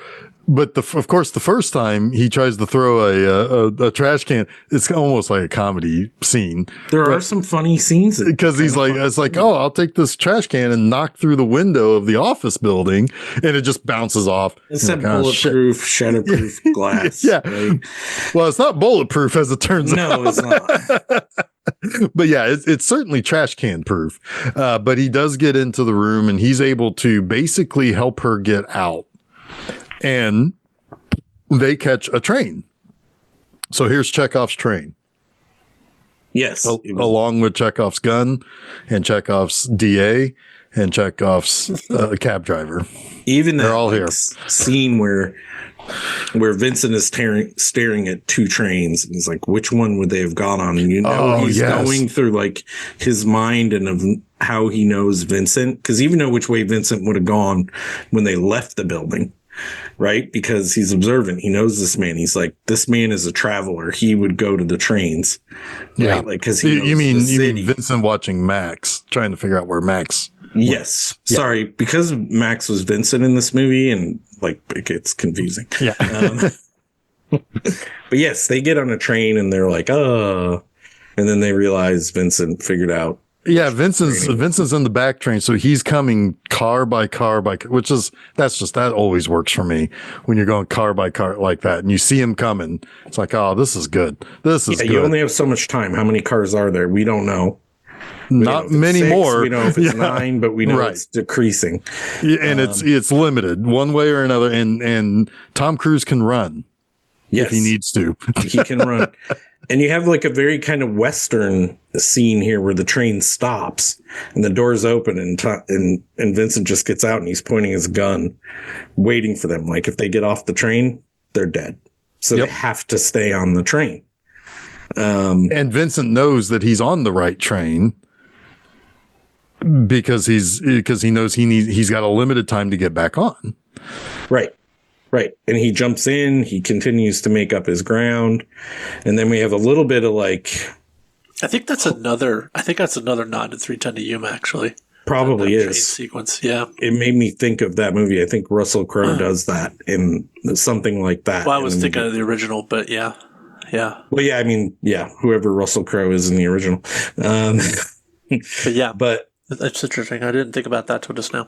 But of course, the first time he tries to throw a trash can, it's almost like a comedy scene. There are some funny scenes because he's like, it's like, oh, I'll take this trash can and knock through the window of the office building, and it just bounces off. It's that bulletproof, shatterproof glass. Yeah. Right? Well, it's not bulletproof as it turns out. No, it's not. But yeah, it's certainly trash can proof. But he does get into the room and he's able to basically help her get out. And they catch a train. So here's Chekhov's train. Yes. Along with Chekhov's gun and Chekhov's DA and Chekhov's cab driver. Even they're all here. Scene where Vincent is staring at 2 trains and he's like, which one would they have gone on? And he's going through like his mind and of how he knows Vincent, because even know which way Vincent would have gone when they left the building. Right? Because he's observant. He knows this man. He's like, this man is a traveler. He would go to the trains. Yeah. Right? Like, because you mean Vincent watching Max, trying to figure out where Max. Yes. Yeah. Sorry. Because Max was Vincent in this movie and like, it gets confusing. Yeah. But yes, they get on a train and they're like, oh, and then they realize Vincent figured out. Yeah, Vincent's in the back train, so he's coming car by car which is that always works for me when you're going car by car like that, and you see him coming. It's like, oh, this is good. This is good. You only have so much time. How many cars are there? We don't know. Not many 6, more. We know if it's 9, but we know it's decreasing. Yeah, and it's limited one way or another. And Tom Cruise can run if he needs to. He can run. And you have like a very kind of Western scene here where the train stops and the doors open and Vincent just gets out and he's pointing his gun, waiting for them. Like if they get off the train, they're dead. So they have to stay on the train. And Vincent knows that he's on the right train because he knows he's got a limited time to get back on. Right. Right. And he jumps in, he continues to make up his ground. And then we have a little bit of like, I think that's another nod to 310 to Yuma, actually. Probably that is. Sequence. Yeah. It made me think of that movie. I think Russell Crowe does that in something like that. Well, I was thinking of the original, but yeah. Yeah. Well, yeah, I mean, yeah, whoever Russell Crowe is in the original. But yeah. But that's interesting. I didn't think about that till just now.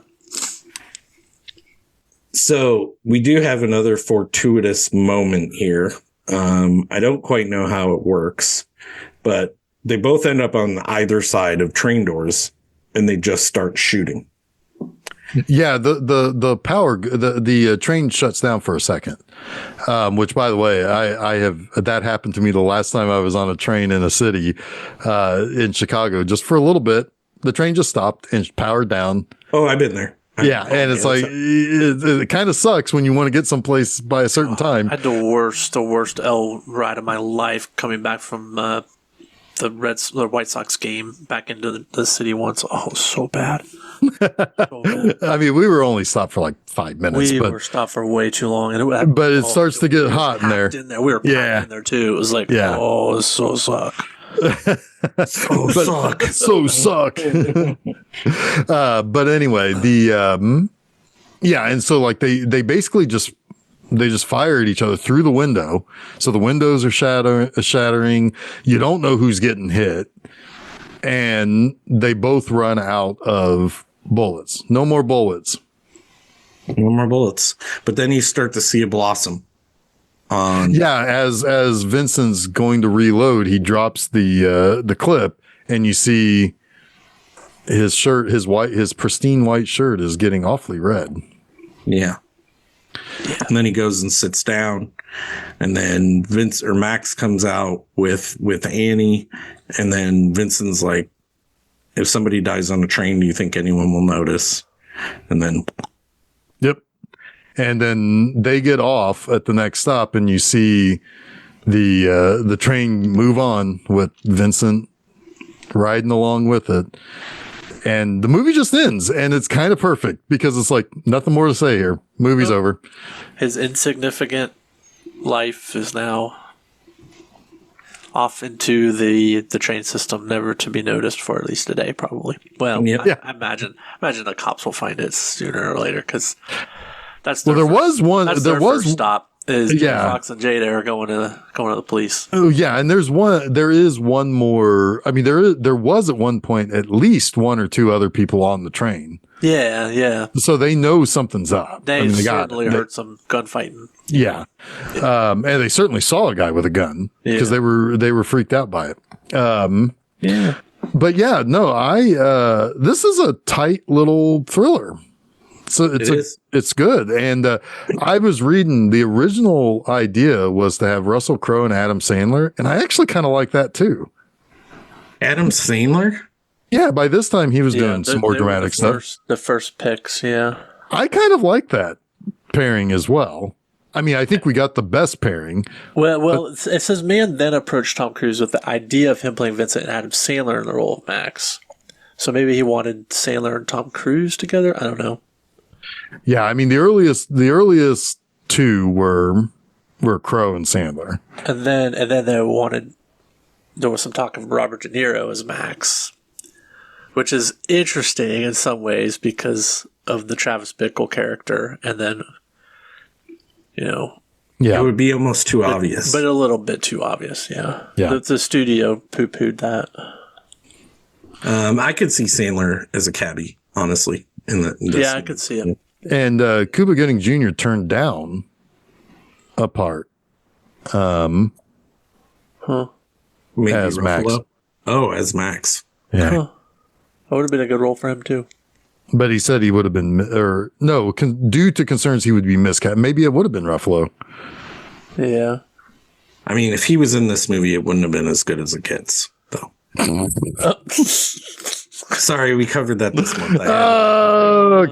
So we do have another fortuitous moment here. I don't quite know how it works, but they both end up on either side of train doors and they just start shooting. Yeah, the power, the train shuts down for a second, which, by the way, I have, that happened to me the last time I was on a train in a city in Chicago. Just for a little bit, the train just stopped and powered down. Oh, I've been there. Yeah, and it's like it kind of sucks when you want to get someplace by a certain time. I had the worst L ride of my life coming back from the White Sox game back into the city once. Oh, it was so bad. So bad. I mean, we were only stopped for like 5 minutes. We were stopped for way too long, and but it starts to get hot in there. We were packed in there too. It was like, oh, this so suck. So suck. But anyway, and so like they basically just fire at each other through the window. So the windows are shattering. You don't know who's getting hit, and they both run out of bullets. No more bullets. No more bullets. But then you start to see a blossom. As Vincent's going to reload, he drops the clip, and you see his shirt, his pristine white shirt is getting awfully red. Yeah. And then he goes and sits down, and then Max comes out with Annie, and then Vincent's like, if somebody dies on a train, do you think anyone will notice? And then yep. And then they get off at the next stop, and you see the train move on with Vincent riding along with it. And the movie just ends, and it's kind of perfect because it's like nothing more to say here. Movie's over. His insignificant life is now off into the train system, never to be noticed for at least a day, probably. Well, I imagine the cops will find it sooner or later because that's their first stop. Is Jamie Foxx and Jada are going to the police. Oh yeah, and there is one more. I mean, there was at one point at least one or two other people on the train. Yeah. So they know something's up. They certainly heard some gunfighting. Yeah, and they certainly saw a guy with a gun because they were freaked out by it. Yeah, but yeah, no, this is a tight little thriller. So it's good. And I was reading, the original idea was to have Russell Crowe and Adam Sandler, and I actually kind of like that too. Adam Sandler? Yeah, by this time he was doing some more dramatic stuff. The first picks, yeah. I kind of like that pairing as well. I mean, I think we got the best pairing. Well, it says Mann then approached Tom Cruise with the idea of him playing Vincent and Adam Sandler in the role of Max. So maybe he wanted Sandler and Tom Cruise together. I don't know. Yeah, I mean the earliest two were Crowe and Sandler, and then there was some talk of Robert De Niro as Max, which is interesting in some ways because of the Travis Bickle character, and then it would be almost too obvious, but a little bit too obvious. Yeah. The studio poo-pooed that. I could see Sandler as a cabbie, honestly. I could see it. And Cuba Gooding Jr. turned down a part. Maybe as Ruffalo? Max. Oh, as Max. Yeah. That would have been a good role for him too. But he said he would have been, due to concerns he would be miscast. Maybe it would have been Ruffalo. Yeah. I mean, if he was in this movie, it wouldn't have been as good as it gets, though. Sorry, we covered that this month.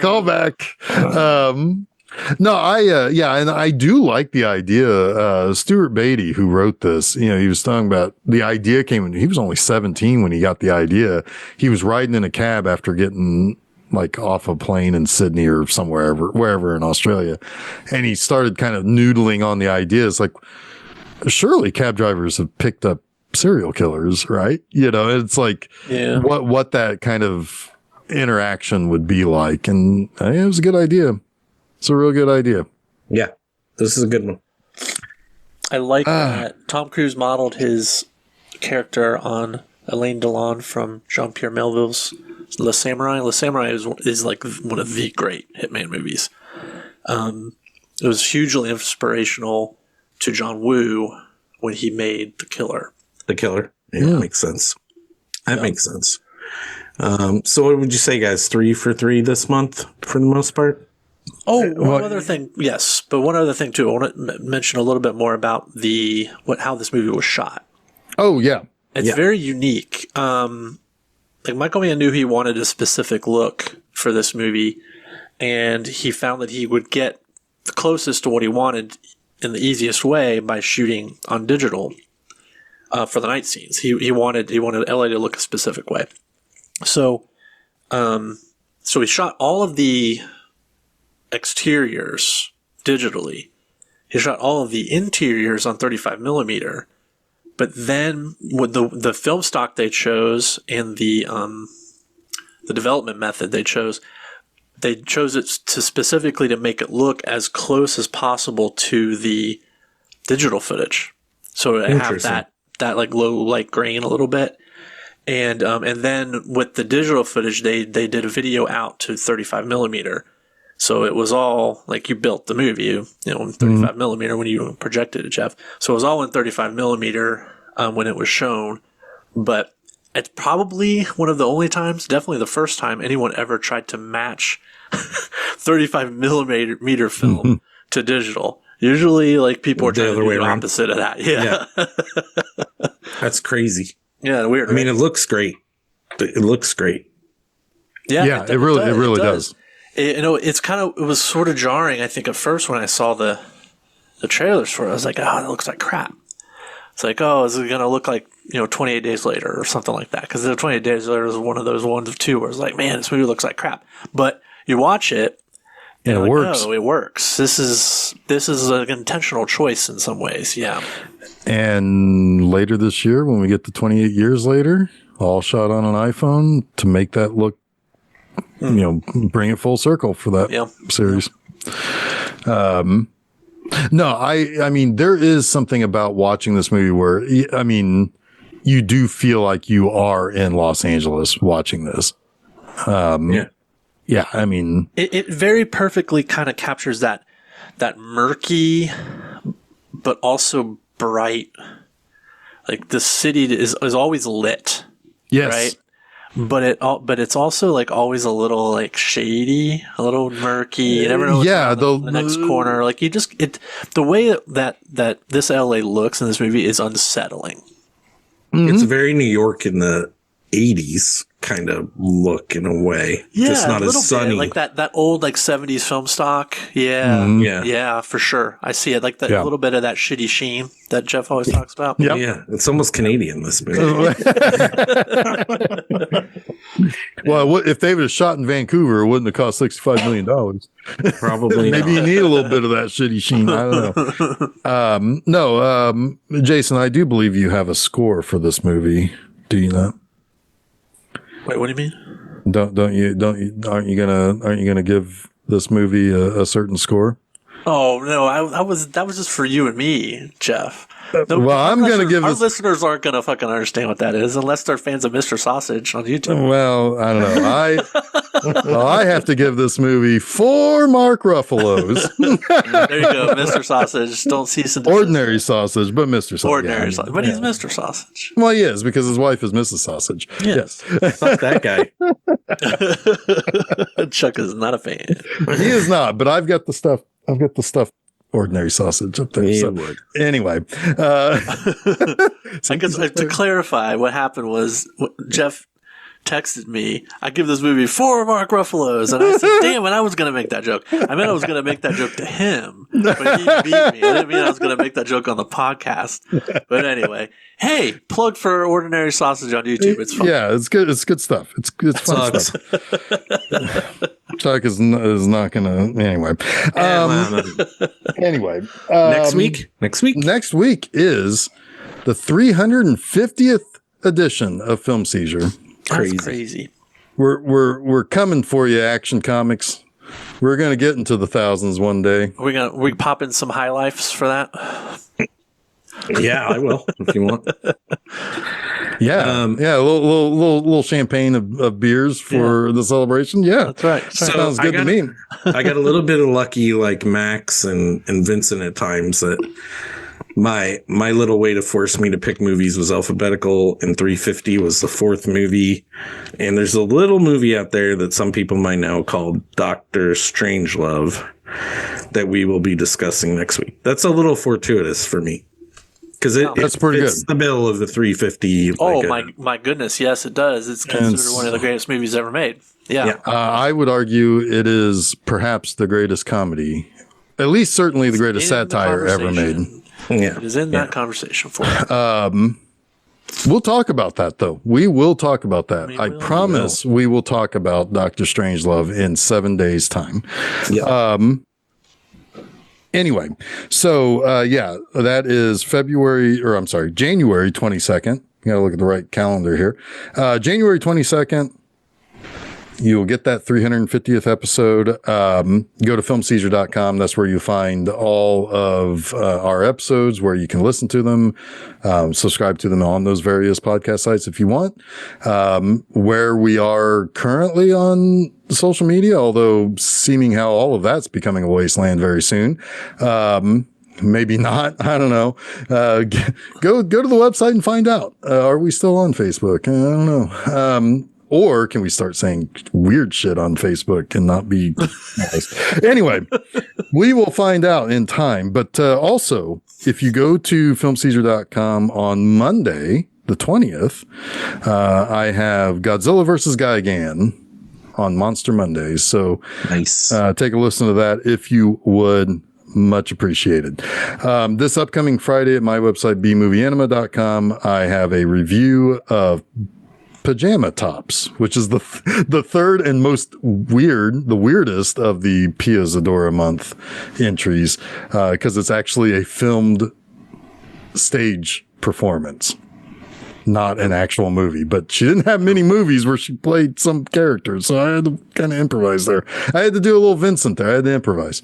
Call back. No, and I do like the idea. Stuart Beatty, who wrote this, he was talking about the idea came when he was only 17 when he got the idea. He was riding in a cab after getting like off a plane in Sydney or somewhere, wherever in Australia. And he started kind of noodling on the ideas. Like, surely cab drivers have picked up serial killers, right? It's like what that kind of interaction would be like. And it was a good idea. It's a real good idea. Yeah, this is a good one. I like that Tom Cruise modeled his character on Alain Delon from Jean-Pierre Melville's Le Samurai. Le Samurai is like one of the great Hitman movies. It was hugely inspirational to John Woo when he made The Killer. The Killer. Yeah, makes sense. That makes sense. So what would you say, guys? 3 for 3 this month for the most part? Oh, one other thing. Yes, but one other thing too. I want to mention a little bit more about how this movie was shot. Oh yeah, it's very unique. Like Michael Mann knew he wanted a specific look for this movie, and he found that he would get the closest to what he wanted in the easiest way by shooting on digital for the night scenes. He wanted LA to look a specific way. So he shot all of the exteriors digitally. He shot all of the interiors on 35 millimeter. But then with the film stock they chose and the development method they chose it to specifically to make it look as close as possible to the digital footage. So it have that like low light grain a little bit. And then with the digital footage, they did a video out to 35 millimeter. So it was all like you built the movie, in 35 millimeter when you projected it, Jeff. So it was all in 35 millimeter when it was shown. But it's probably one of the only times, definitely the first time anyone ever tried to match 35 millimeter film to digital. Usually, like people are trying to do the opposite of that. Yeah. That's crazy. Yeah, weird. I mean, it looks great. It looks great. Yeah, it really does. It was sort of jarring, I think, at first when I saw the trailers for it. I was like, oh, it looks like crap. It's like, oh, is it going to look like, 28 Days Later or something like that? Because the 28 Days Later is one of those ones of two where it's like, man, this movie looks like crap. But you watch it, and it works. Oh, it works. This is an intentional choice in some ways, yeah. And later this year, when we get to 28 years later, all shot on an iPhone to make that look, bring it full circle for that series. No, I mean, there is something about watching this movie where, I mean, you do feel like you are in Los Angeles watching this. Yeah, I mean, it very perfectly kind of captures that murky, but also bright. Like the city is always lit. Yes. Right. But it's also like always a little like shady, a little murky. You never know what's around the next corner. Like the way that this LA looks in this movie is unsettling. It's very New York in the 80s kind of look in a way. Yeah, just not as sunny. Like that old like 70s film stock. Yeah. Yeah, for sure. I see it. Like that little bit of that shitty sheen that Jeff always talks about. Yep. Yeah. It's almost Canadian, this movie. Well, if they would have shot in Vancouver, it wouldn't have cost $65 million. Probably Maybe you need a little bit of that shitty sheen. I don't know. Jason, I do believe you have a score for this movie. Do you not? Wait, what do you mean? Aren't you gonna give this movie a certain score? Oh no, that was just for you and me, Jeff. I'm going to give our listeners aren't going to fucking understand what that is unless they're fans of Mr. Sausage on YouTube. Well, I don't know. I have to give this movie 4 Mark Ruffalos. There you go, Mr. Sausage. Don't cease and desist. Ordinary sausage, but Mr. Sausage. Ordinary sausage, but he's Mr. Sausage. Well, he is because his wife is Mrs. Sausage. Yes. Fuck that guy. Chuck is not a fan. He is not, but I've got the stuff. Ordinary sausage up there. So, anyway, I guess to clarify, what happened was Jeff texted me, I give this movie 4 Mark Ruffalos, and I said, damn it, I was going to make that joke. I meant I was going to make that joke to him, but he beat me. I didn't mean I was going to make that joke on the podcast. But anyway, hey, plug for Ordinary Sausage on YouTube. It's fun. Yeah, it's good. It's good stuff. It's fun stuff. Chuck is not going to. Anyway. Anyway. Next week? Next week is the 350th edition of Film Seizure. Crazy. We're coming for you, Action Comics. We're going to get into the thousands one day. We pop in some high lifes for that? Yeah, I will if you want. Yeah, a little champagne of beers for the celebration. Yeah, that's right. So sounds good to me. I got a little bit of lucky, like Max and Vincent at times, that my little way to force me to pick movies was alphabetical, and 350 was the fourth movie. And there's a little movie out there that some people might know called Dr. Strangelove that we will be discussing next week. That's a little fortuitous for me. Because that's pretty good. It's the bill of the 350. Oh, my goodness. Yes, it does. It's considered one of the greatest movies ever made. Yeah. I would argue it is perhaps the greatest comedy, at least certainly the greatest satire ever made. Yeah. It is in that conversation for it. We'll talk about that, though. We will talk about that. I promise we will talk about Dr. Strangelove in 7 days' time. Yeah. Anyway, so that is January 22nd. You got to look at the right calendar here. January 22nd. You'll get that 350th episode. Go to filmseizure.com. That's where you find all of our episodes, where you can listen to them, subscribe to them on those various podcast sites if you want. Where we are currently on social media, although seeming how all of that's becoming a wasteland very soon. Maybe not. I don't know. Go to the website and find out. Are we still on Facebook? I don't know. Or can we start saying weird shit on Facebook and not be nice? Anyway, we will find out in time. But also, if you go to filmseizure.com on Monday, the 20th, I have Godzilla versus Gigan on Monster Mondays. So nice. Take a listen to that if you would. Much appreciated. This upcoming Friday at my website, bmovieanima.com, I have a review of Pajama Tops, which is the third and the weirdest of the Pia Zadora month entries, because it's actually a filmed stage performance, not an actual movie. But she didn't have many movies where she played some characters, so I had to kind of improvise there. I had to do a little Vincent there. I had to improvise.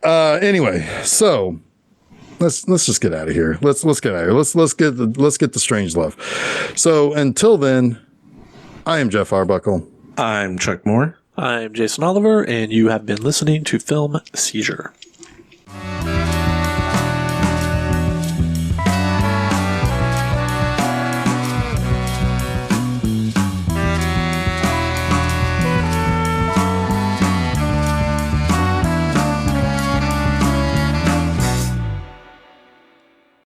Anyway, so let's just get out of here. Let's get out of here. Let's get the Strangelove. So until then, I am Jeff Arbuckle. I'm Chuck Moore. I'm Jason Oliver, and you have been listening to Film Seizure.